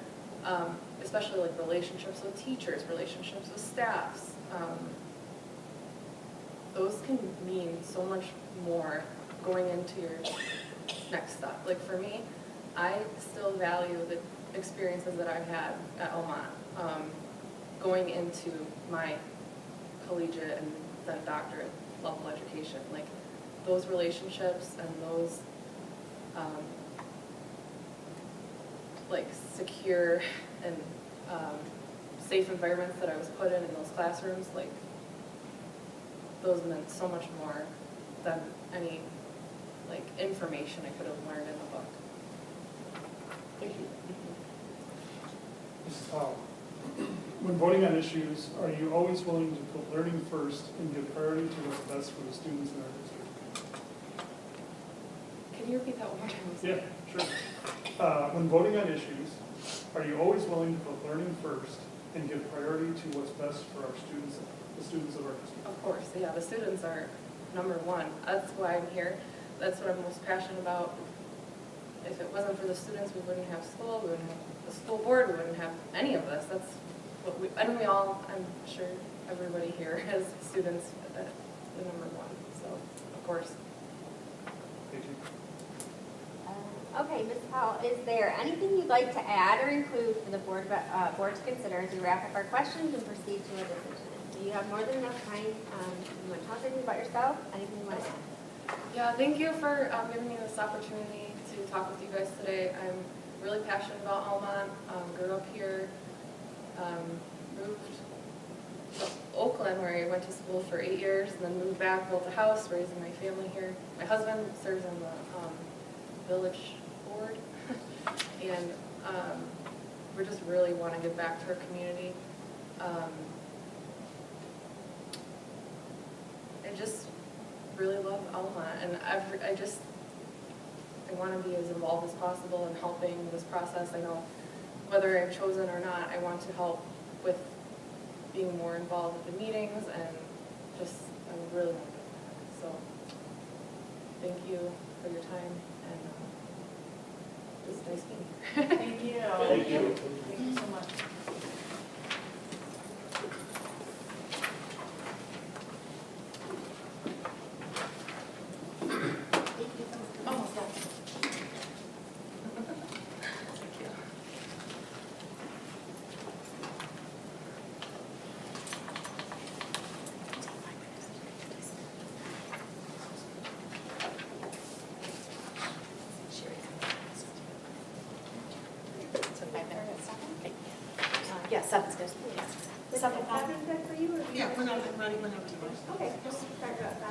especially like relationships with teachers, relationships with staffs. Those can mean so much more going into your next step. Like for me, I still value the experiences that I've had at Almont, going into my collegiate and then doctorate level education. Like those relationships and those like secure and safe environments that I was put in those classrooms, like those meant so much more than any like information I could have learned in a book. Thank you. Mrs. Powell, when voting on issues, are you always willing to put learning first and give priority to what's best for the students in our district? Can you repeat that one more time? Yeah, sure. When voting on issues, are you always willing to put learning first and give priority to what's best for our students, the students of our district? Of course, yeah, the students are number one. That's why I'm here. That's what I'm most passionate about. If it wasn't for the students, we wouldn't have school, we wouldn't have the school board, we wouldn't have any of this. That's what we, and we all, I'm sure everybody here has students at the number one, so of course. Thank you. Okay, Ms. Powell, is there anything you'd like to add or include for the board to consider as we wrap up our questions and proceed to a decision? Do you have more than enough time? You want to talk anything about yourself? Anything you want to add? Yeah, thank you for giving me this opportunity to talk with you guys today. I'm really passionate about Almont, grew up here, moved to Oakland where I went to school for 8 years, and then moved back, built a house, raising my family here. My husband serves on the village board, and we just really want to give back to our community. I just really love Almont, and I want to be as involved as possible in helping this process. I know whether I'm chosen or not, I want to help with being more involved with the meetings, and just, I really want to do that. So, thank you for your time, and it's nice being here. Thank you. Thank you. Thank you so much. Almost done. Thank you. So 5 minutes. Yeah, 7's good. Yeah. Is that good for you? Or Yeah, whenever you want. Okay, just start about 5:08.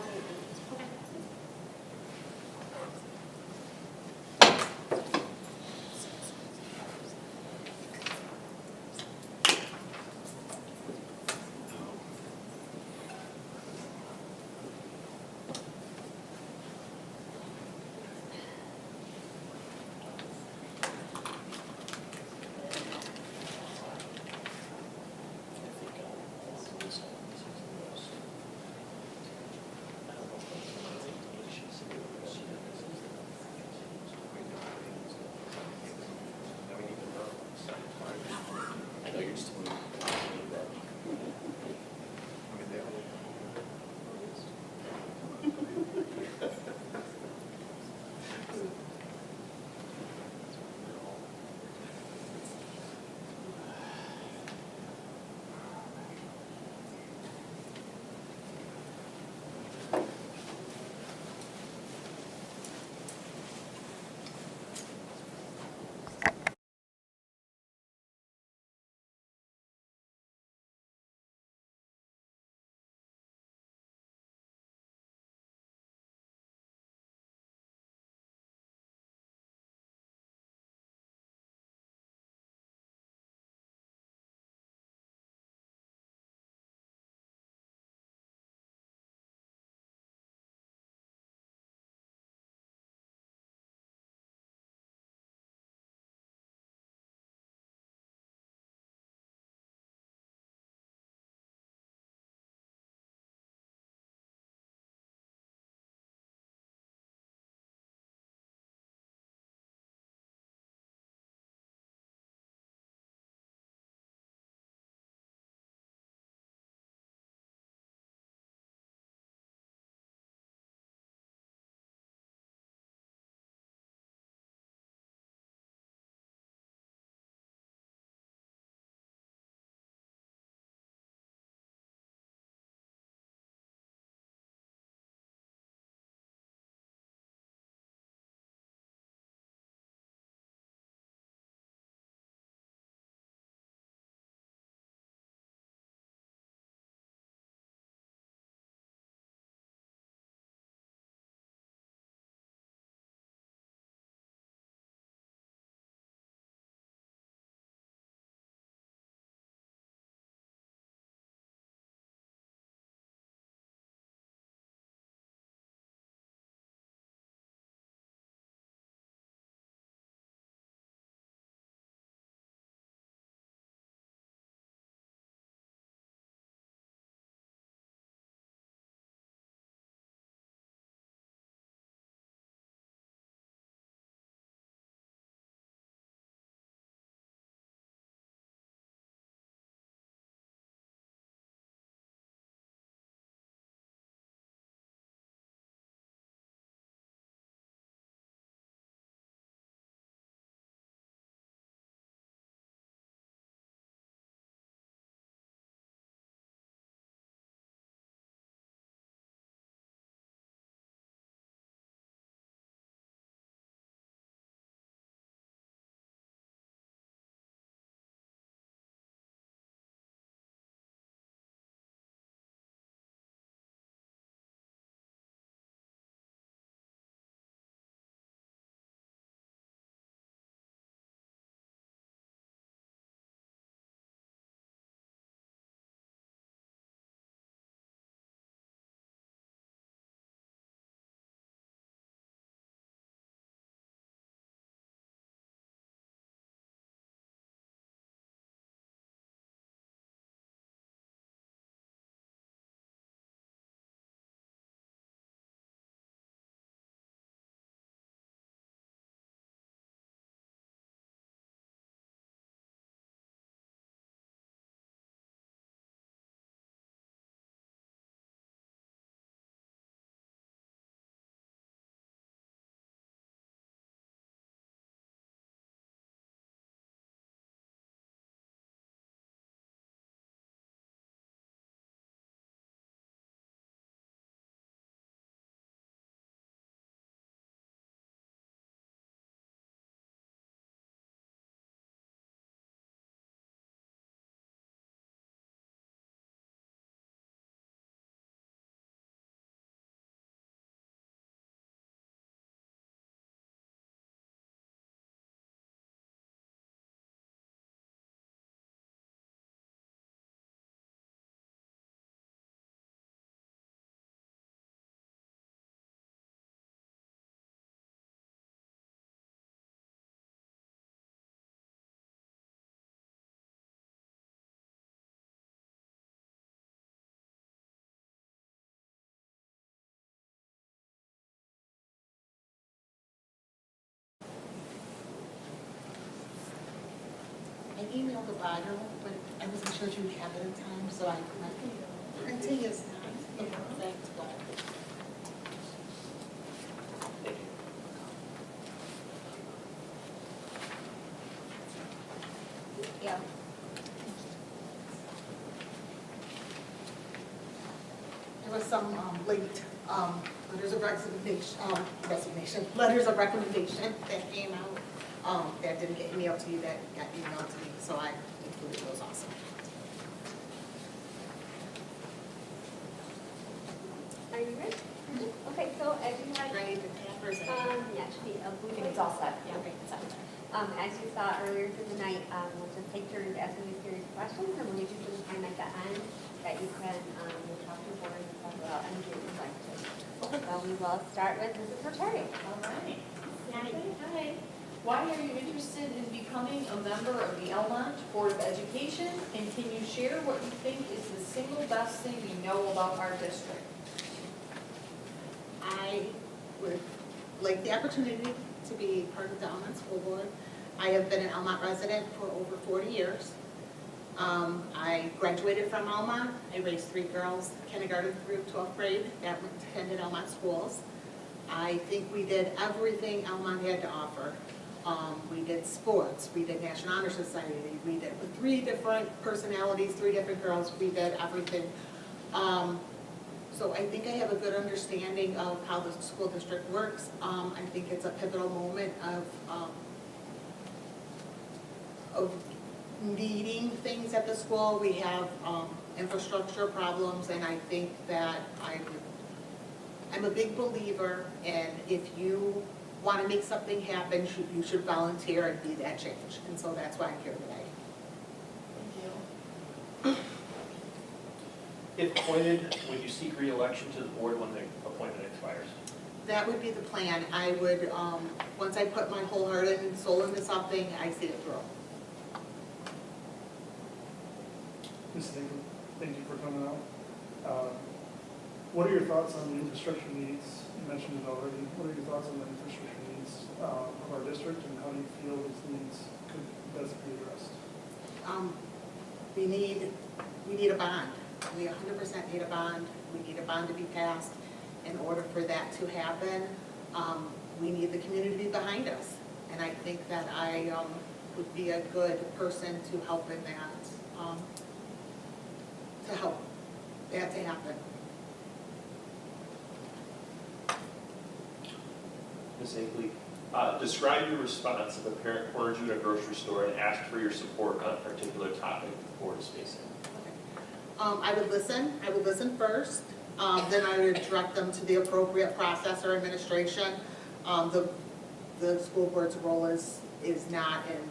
I emailed the bottom, but I wasn't sure if you have it in time, so I my printing is not exact, but. Thank you. Yeah. There was some late letters of recommendation that came out, that didn't get emailed to you, that got emailed to me, so I included those also. Are you ready? Okay, so as you had, Ready to tap or is it? yeah, it should be a I blue think light. it's all set, yeah. Okay. It's on there. As you saw earlier through the night, we'll just take turns asking you serious questions, and we'll give you some time at the end that you can talk to the board and talk about anything you'd like to. So we will start with Mrs. Rotario. All right. Hi. Why are you interested in becoming a member of the Almont Board of Education? And can you share what you think is the single best thing you know about our district? I would like the opportunity to be part of the Almont School Board. I have been an Almont resident for over 40 years. I graduated from Almont. I raised 3 girls, kindergarten through 12th grade, that attended Almont schools. I think we did everything Almont had to offer. We did sports, we did National Honor Society, we did with 3 different personalities, 3 different girls, we did everything. So I think I have a good understanding of how the school district works. I think it's a pivotal moment of needing things at the school. We have infrastructure problems, and I think that I'm a big believer in if you want to make something happen, you should volunteer and be that change. And so that's why I'm here today. Thank you. If appointed, would you seek re-election to the board when the appointment expires? That would be the plan. I would, once I put my whole heart and soul into something, I see it through. Mrs. Hinckley, thank you for coming out. What are your thoughts on the infrastructure needs? You mentioned it already. What are your thoughts on the infrastructure needs of our district, and how do you feel these needs could best be addressed? We need a bond. We 100% need a bond. We need a bond to be passed. In order for that to happen, we need the community to be behind us. And I think that I would be a good person to help in that, to help that to happen. Ms. Hinckley, describe your response if a parent cornered you in a grocery store and asked for your support on a particular topic the board is facing. I would listen first, then I would direct them to the appropriate process or administration. The school board's role is not in,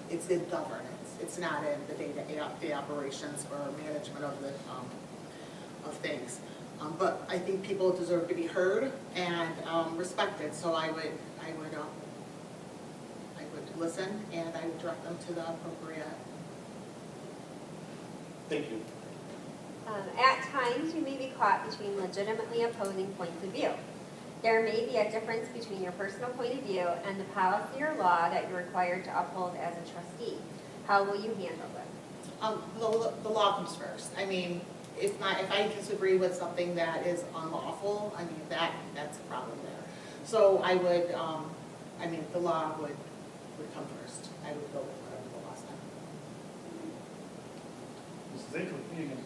it's in governance. It's not in the the operations or management of the, of things. But I think people deserve to be heard and respected, so I would listen and I would direct them to the appropriate. Thank you. At times, you may be caught between legitimately opposing points of view. There may be a difference between your personal point of view and the policy or law that you're required to uphold as a trustee. How will you handle it? The law comes first. I mean, if I disagree with something that is unlawful, I mean, that's a problem there. So I would, the law would come first. I would go with whatever the law said. Mrs. Hinckley, again.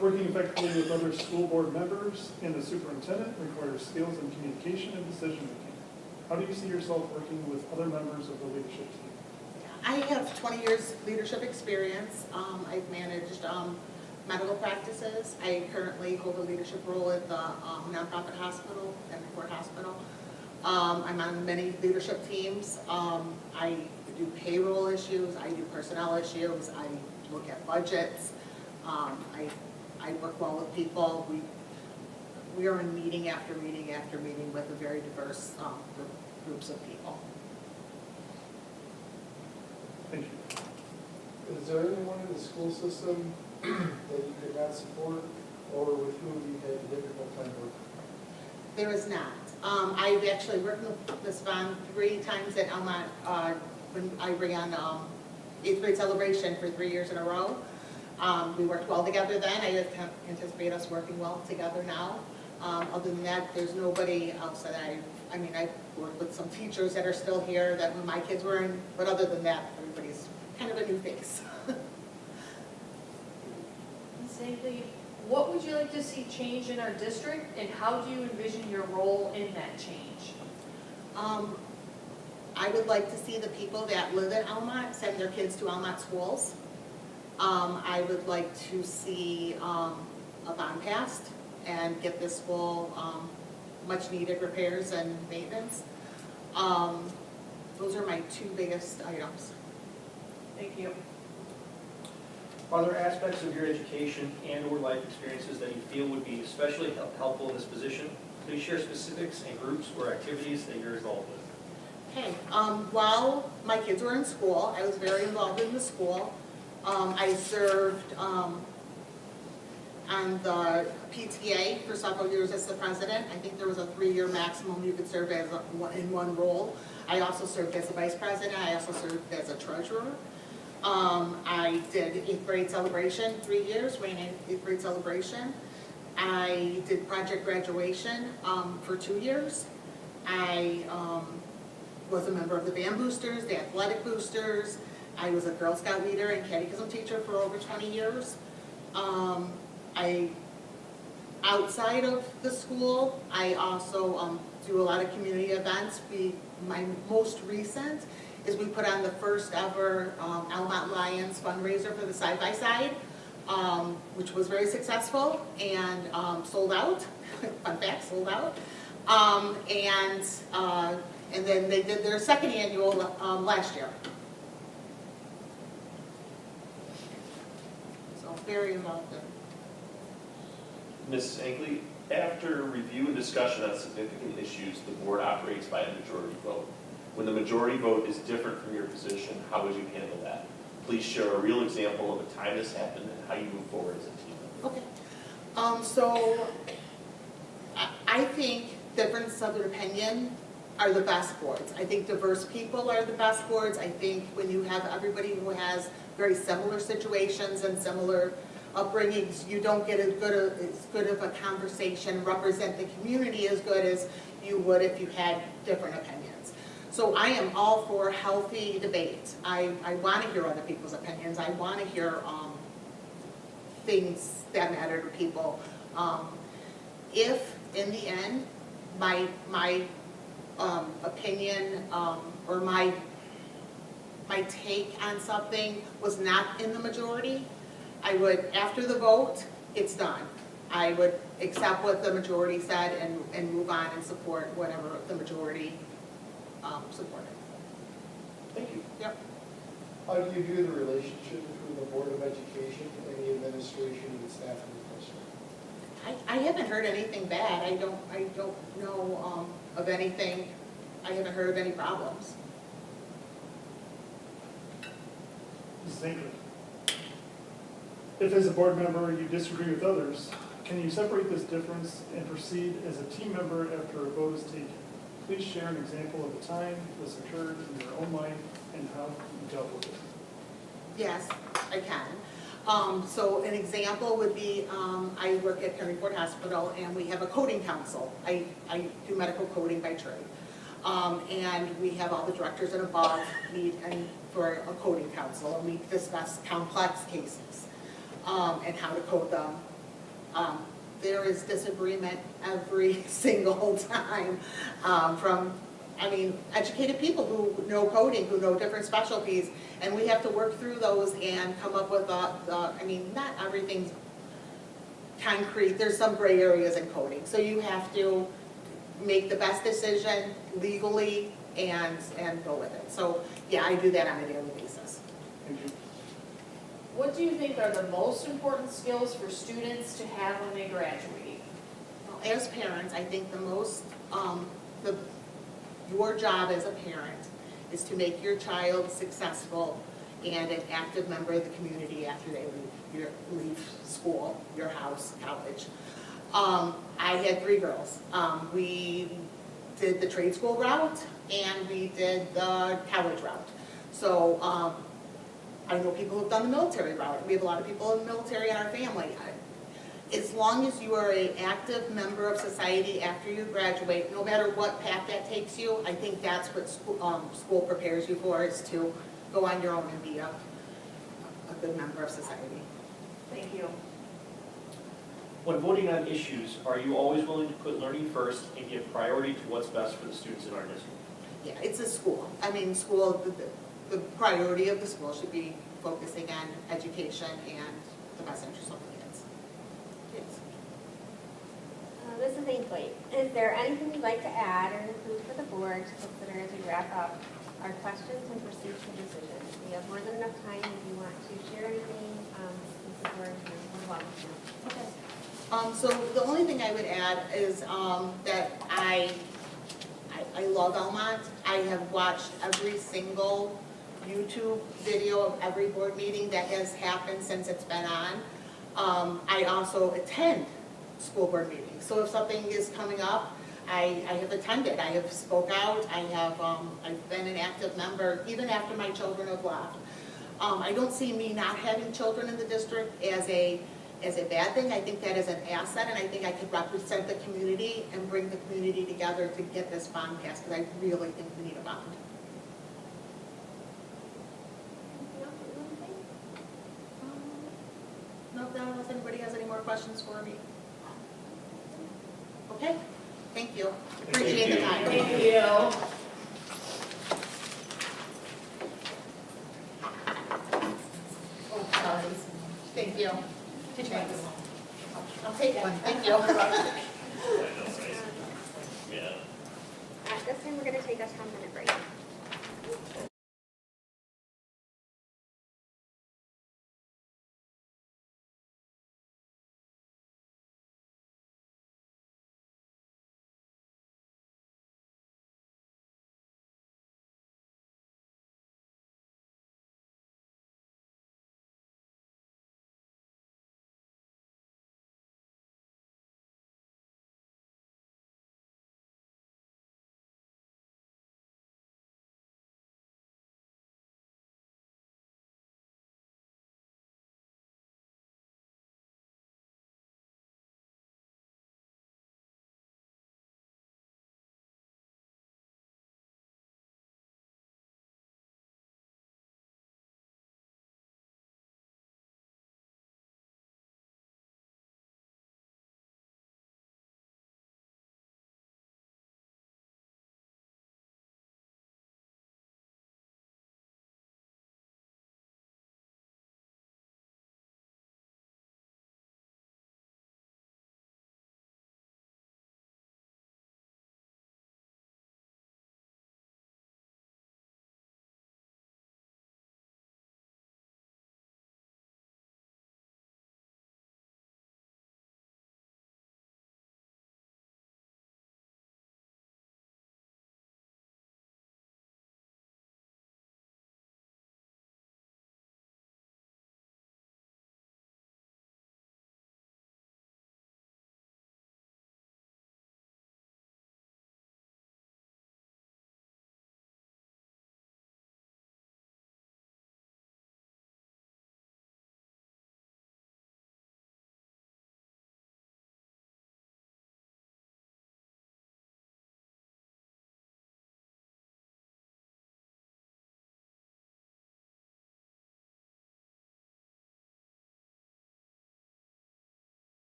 Working effectively with other school board members and the superintendent requires skills in communication and decision-making. How do you see yourself working with other members of the leadership team? I have 20 years leadership experience. I've managed medical practices. I currently hold a leadership role at the nonprofit hospital, Fort Hospital. I'm on many leadership teams. I do payroll issues. I do personnel issues. I look at budgets. I work well with people. We are in meeting after meeting after meeting with a very diverse groups of people. Thank you. Is there anyone in the school system that you could not support or with whom you had a difficult time working? There is not. I've actually worked with Ms. Vaughn 3 times at Almont when I ran eighth grade celebration for 3 years in a row. We worked well together then. I anticipate us working well together now. Other than that, there's nobody else that I mean, I've worked with some teachers that are still here that when my kids were in, but other than that, everybody's kind of a new face. Ms. Higley, what would you like to see change in our district, and how do you envision your role in that change? I would like to see the people that live in Almont send their kids to Almont schools. I would like to see a bond passed and get this school much needed repairs and maintenance. Those are my two biggest items. Thank you. Are there aspects of your education and/or life experiences that you feel would be especially helpful in this position? Please share specifics and groups or activities that you're involved with. Okay, while my kids were in school, I was very involved in the school. I served on the PTA for several years as the president. I think there was a 3-year maximum you could serve as in one role. I also served as a vice president. I also served as a treasurer. I did 8th grade celebration, 3 years, ran an 8th grade celebration. I did project graduation for 2 years. I was a member of the band boosters, the athletic boosters. I was a Girl Scout leader and catechism teacher for over 20 years. Outside of the school, I also do a lot of community events. My most recent is we put on the first ever Almont Lions fundraiser for the side-by-side, which was very successful and sold out. Fun fact, sold out. And then they did their second annual last year. So very involved in. Ms. Angley, after review and discussion on significant issues, the board operates by a majority vote. When the majority vote is different from your position, how would you handle that? Please share a real example of a time this happened and how you move forward as a team. Okay. So I think difference of opinion are the best boards. I think diverse people are the best boards. I think when you have everybody who has very similar situations and similar upbringings, you don't get as good of a conversation, represent the community as good as you would if you had different opinions. So I am all for healthy debate. I want to hear other people's opinions. I want to hear things that matter to people. If in the end my opinion or my take on something was not in the majority, I would, after the vote, it's done. I would accept what the majority said and move on and support whatever the majority supported. Thank you. Yep. How do you view the relationship between the Board of Education and the administration and staff of the district? I haven't heard anything bad. I don't know of anything. I haven't heard of any problems. Ms. Higley, if as a board member you disagree with others, can you separate this difference and proceed as a team member after a vote is taken? Please share an example of a time this occurred in your own life and how you dealt with it. Yes, I can. So an example would be, I work at Henry Ford Hospital and we have a coding council. I do medical coding by trade. And we have all the directors and above meet for a coding council, and we discuss complex cases and how to code them. There is disagreement every single time from educated people who know coding, who know different specialties, and we have to work through those and come up with not everything's concrete. There's some gray areas in coding, so you have to make the best decision legally and go with it. So yeah, I do that on a daily basis. Thank you. What do you think are the most important skills for students to have when they graduate? Well, as parents, I think the most, your job as a parent is to make your child successful and an active member of the community after they leave school, your house, college. I had 3 girls. We did the trade school route and we did the college route. So I know people who've done the military route. We have a lot of people in the military in our family. As long as you are an active member of society after you graduate, no matter what path that takes you, I think that's what school prepares you for, is to go on your own and be a good member of society. Thank you. When voting on issues, are you always willing to put learning first and give priority to what's best for the students in our district? Yeah, it's a school. I mean, the priority of the school should be focusing on education and the best interest of the kids. Yes. Mrs. Ainsley, is there anything you'd like to add or include for the board to consider as we wrap up our questions and proceed to decisions? We have more than enough time if you want to share anything with the board, you're more than welcome to. Okay. So the only thing I would add is that I love Almont. I have watched every single YouTube video of every board meeting that has happened since it's been on. I also attend school board meetings. So if something is coming up, I have attended. I have spoke out. I've been an active member even after my children have left. I don't see me not having children in the district as a bad thing. I think that is an asset, and I think I could represent the community and bring the community together to get this bond passed, because I really think we need a bond. No, unless anybody has any more questions for me. Okay, thank you. Appreciate the time. Thank you. Oh, sorry. Thank you. Thanks. I'll take one, thank you. At this time, we're going to take a 10-minute break.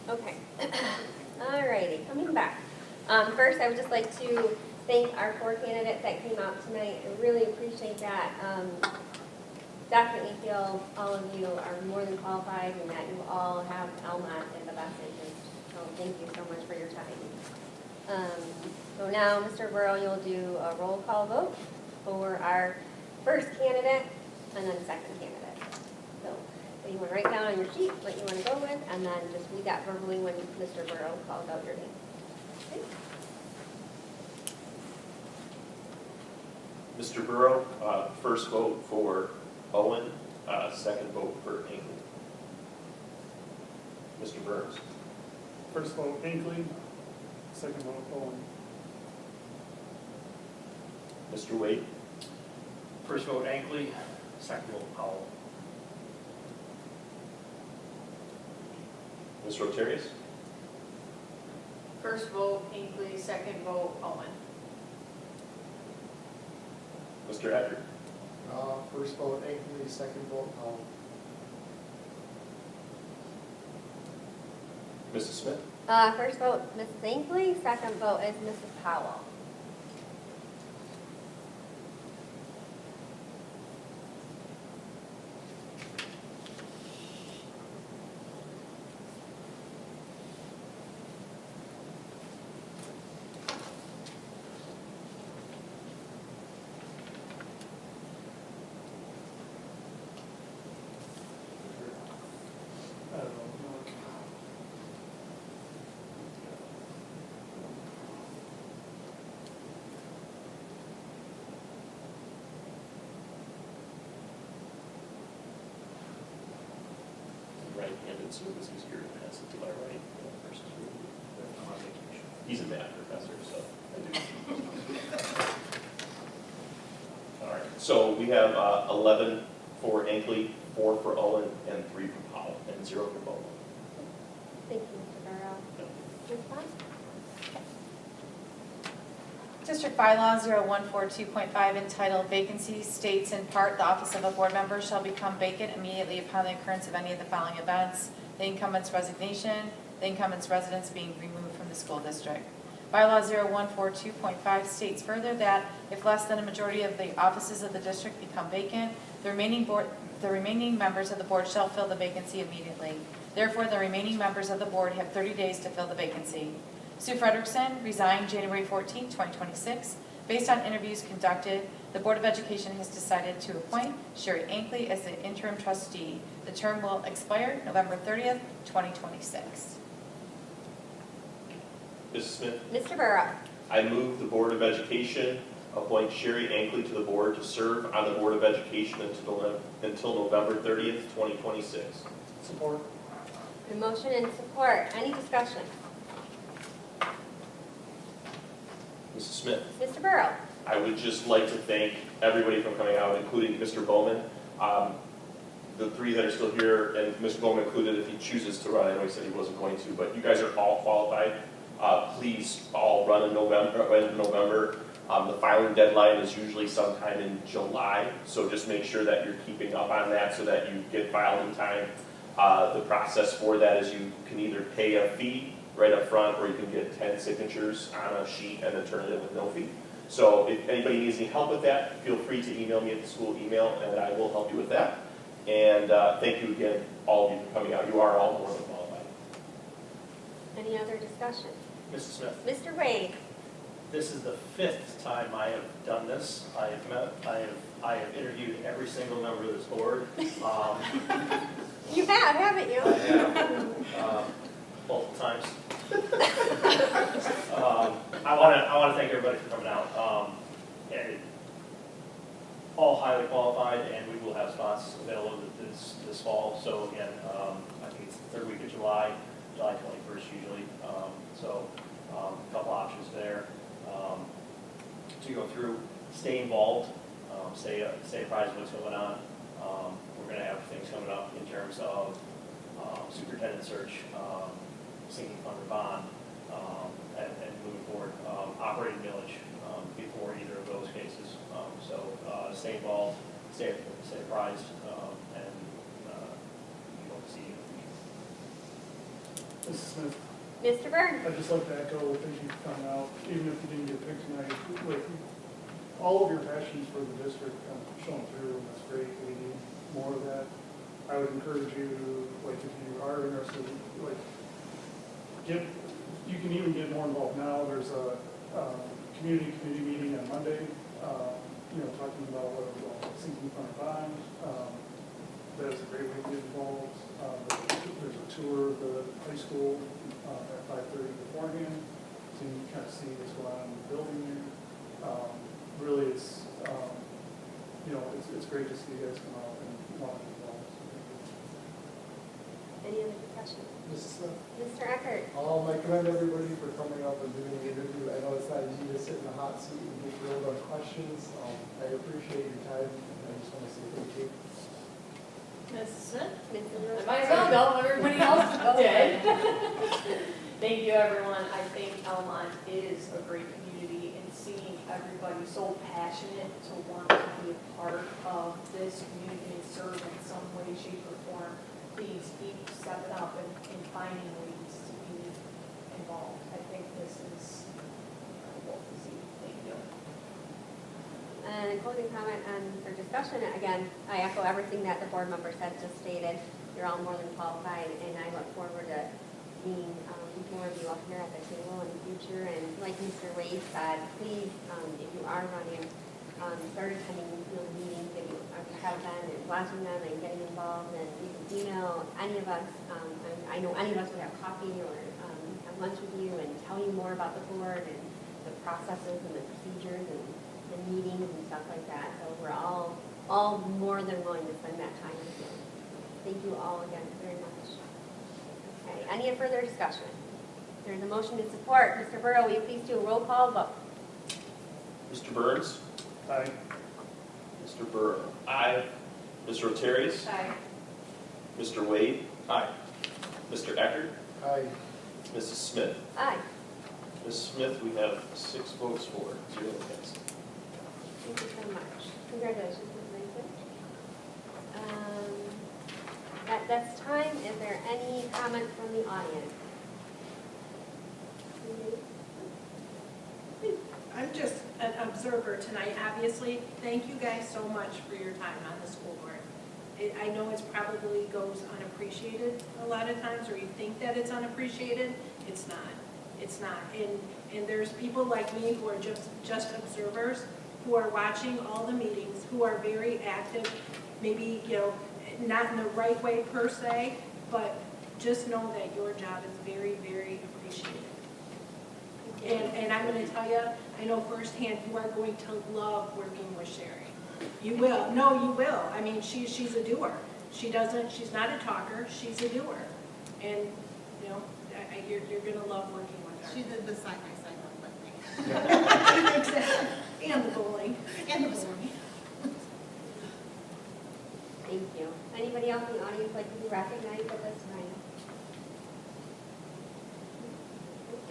Okay. Alrighty, coming back. First, I would just like to thank our 4 candidates that came out tonight. I really appreciate that. Definitely feel all of you are more than qualified and that you all have Almont in the best interest. So thank you so much for your time. So now, Mr. Burrow, you'll do a roll call vote for our first candidate and then second candidate. So you want to write down on your sheet what you want to go with, and then just read that verbally when Mr. Burrow calls out your name. Okay? Mr. Burrow, first vote for Owen, second vote for Inkley. Mr. Burns. First vote Hinckley, second vote Owen. Mr. Wade. First vote Ankley, second vote Powell. Ms. Rotarius. First vote Hinckley, second vote Owen. Mr. Eckert. First vote Ankeny, second vote Powell. Mrs. Smith. First vote, Mrs. Ankley. Second vote is Mrs. Powell. I don't know. Right-handed, so it was easier to pass it to my right versus I'm on vacation. He's a math professor, so I do. All right, so we have 11 for Ankley, 4 for Owen, and 3 for Powell, and 0 for Bowman. Thank you, Mr. Burrow. Ms. Pond? District Bylaw 0142.5 entitled Vacancies states in part, the office of a board member shall become vacant immediately upon the occurrence of any of the following events: the incumbent's resignation, the incumbent's residence being removed from the school district. Bylaw 0142.5 states further that if less than a majority of the offices of the district become vacant, the remaining members of the board shall fill the vacancy immediately. Therefore, the remaining members of the board have 30 days to fill the vacancy. Sue Frederickson resigned January 14, 2026. Based on interviews conducted, the Board of Education has decided to appoint Sherry Ankley as the interim trustee. The term will expire November 30th, 2026. Mrs. Smith. Mr. Burrow. I move the Board of Education appoint Sherry Ankley to the board to serve on the Board of Education until November 30th, 2026. Support. A motion and support. Any discussion? Mrs. Smith. Mr. Burrow. I would just like to thank everybody for coming out, including Mr. Bowman. The 3 that are still here, and Mr. Bowman included if he chooses to run. I know he said he wasn't going to, but you guys are all qualified. Please all run in November. The filing deadline is usually sometime in July, so just make sure that you're keeping up on that so that you get filed in time. The process for that is you can either pay a fee right up front, or you can get 10 signatures on a sheet and then turn it in with no fee. So if anybody needs any help with that, feel free to email me at the school email, and I will help you with that. And thank you again, all of you, for coming out. You are all more than qualified. Any other discussion? Mrs. Smith. Mr. Wade. This is the 5th time I have done this. I have interviewed every single member of this board. You have, haven't you? I have, multiple times. I want to thank everybody for coming out. And all highly qualified, and we will have spots available this fall. So again, I think it's the 3rd week of July 21st usually. A couple options there to go through. Stay involved. Stay apprised of what's going on. We're going to have things coming up in terms of superintendent search, sinking fund or bond, and moving forward. Operating village before either of those cases. Stay involved, stay apprised, and we hope to see you. Mrs. Smith, Mr. Burns? I'd just like to echo, thank you for coming out, even if you didn't get picked tonight, like, all of your passions for the district shown through, and that's great, we need more of that. I would encourage you, like, if you are interested, like, you can even get more involved now, there's a community meeting on Monday, talking about what we're going, sinking fund bond, that is a great way to get involved. There's a tour of the high school at 5:30 beforehand, so you can kind of see what's going on in the building there. Really, it's great to see you guys come out and want to be involved. Any other discussion? Mrs. Smith? Mr. Eckert? I commend everybody for coming up and doing the interview. I know it's not easy to sit in the hot seat and get grilled on questions. I appreciate your time, and I just want to say thank you. Mrs. Smith? Mrs. I Rose? might as well go, everybody else did. Thank you, everyone. I think Almont is a great community, and seeing everybody so passionate to want to be a part of this community and serve in some way, shape, or form. Please keep stepping up and finding ways to be involved. I think this is incredible to see. Thank you. And a closing comment for discussion, again, I echo everything that the board members have just stated. You're all more than qualified, and I look forward to seeing more of you up here at the table in the future. And like Mr. Wade said, please, if you are running, start attending meetings that you have been and watching them and getting involved. And you can email any of us. I know any of us would have coffee or have lunch with you and tell you more about the board and the processes and the procedures and the meetings and stuff like that. So we're all more than willing to spend that time with you. Thank you all again very much. Okay, any further discussion? There's a motion to support. Mr. Burrow, will you please do a roll call vote? Mr. Burns? Aye. Mr. Burrow? Aye. Mr. Otarius? Aye. Mr. Wade? Aye. Mr. Eckert? Aye. Mrs. Smith? Aye. Mrs. Smith, we have 6 votes for, 0 against. Thank you so much. Congratulations, Ms. Mason. At this time, is there any comment from the audience? I'm just an observer tonight, obviously. Thank you guys so much for your time on the school board. I know it probably goes unappreciated a lot of times, or you think that it's unappreciated. It's not. It's not. And there's people like me who are just observers, who are watching all the meetings, who are very active, maybe, not in the right way per se, but just know that your job is very, very appreciated. And I'm going to tell you, I know firsthand, you are going to love working with Sherry. You will. No, you will. I mean, she's a doer. She's not a talker, she's a doer. And, you're going to love working with her. She did the side-by-side run with me. Exactly. And the bowling. And the bowling. Thank you. Anybody else in the audience like to be recognized at this time?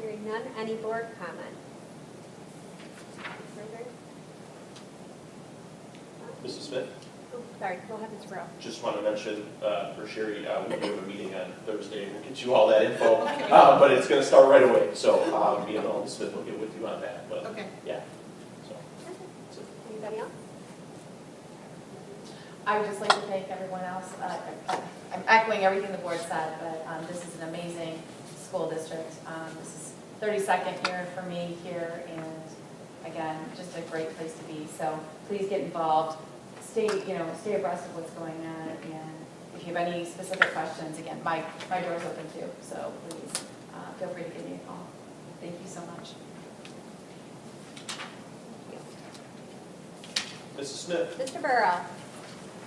Hearing none, any board comment? Further? Mrs. Smith? Oh, sorry, go ahead, Mr. Burrow. Just want to mention for Sherry, we do have a meeting on Thursday. We'll get you all that info, but it's going to start right away. So me and Ms. Smith will get with you on that. But Okay. yeah. So that's it. Anybody else? I would just like to thank everyone else. I'm echoing everything the board said, but this is an amazing school district. This is 32nd year for me here, and again, just a great place to be. So please get involved. Stay abreast of what's going on, and if you have any specific questions, again, my door's open too. So please feel free to give me a call. Thank you so much. Mrs. Smith, Mr. Burrow.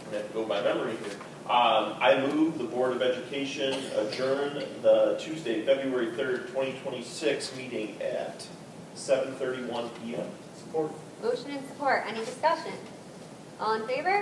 I'm going to have to go by memory here. I move the Board of Education adjourn the Tuesday, February 3rd, 2026 meeting at 7:31 p.m. Support. Motion and support. Any discussion? All in favor?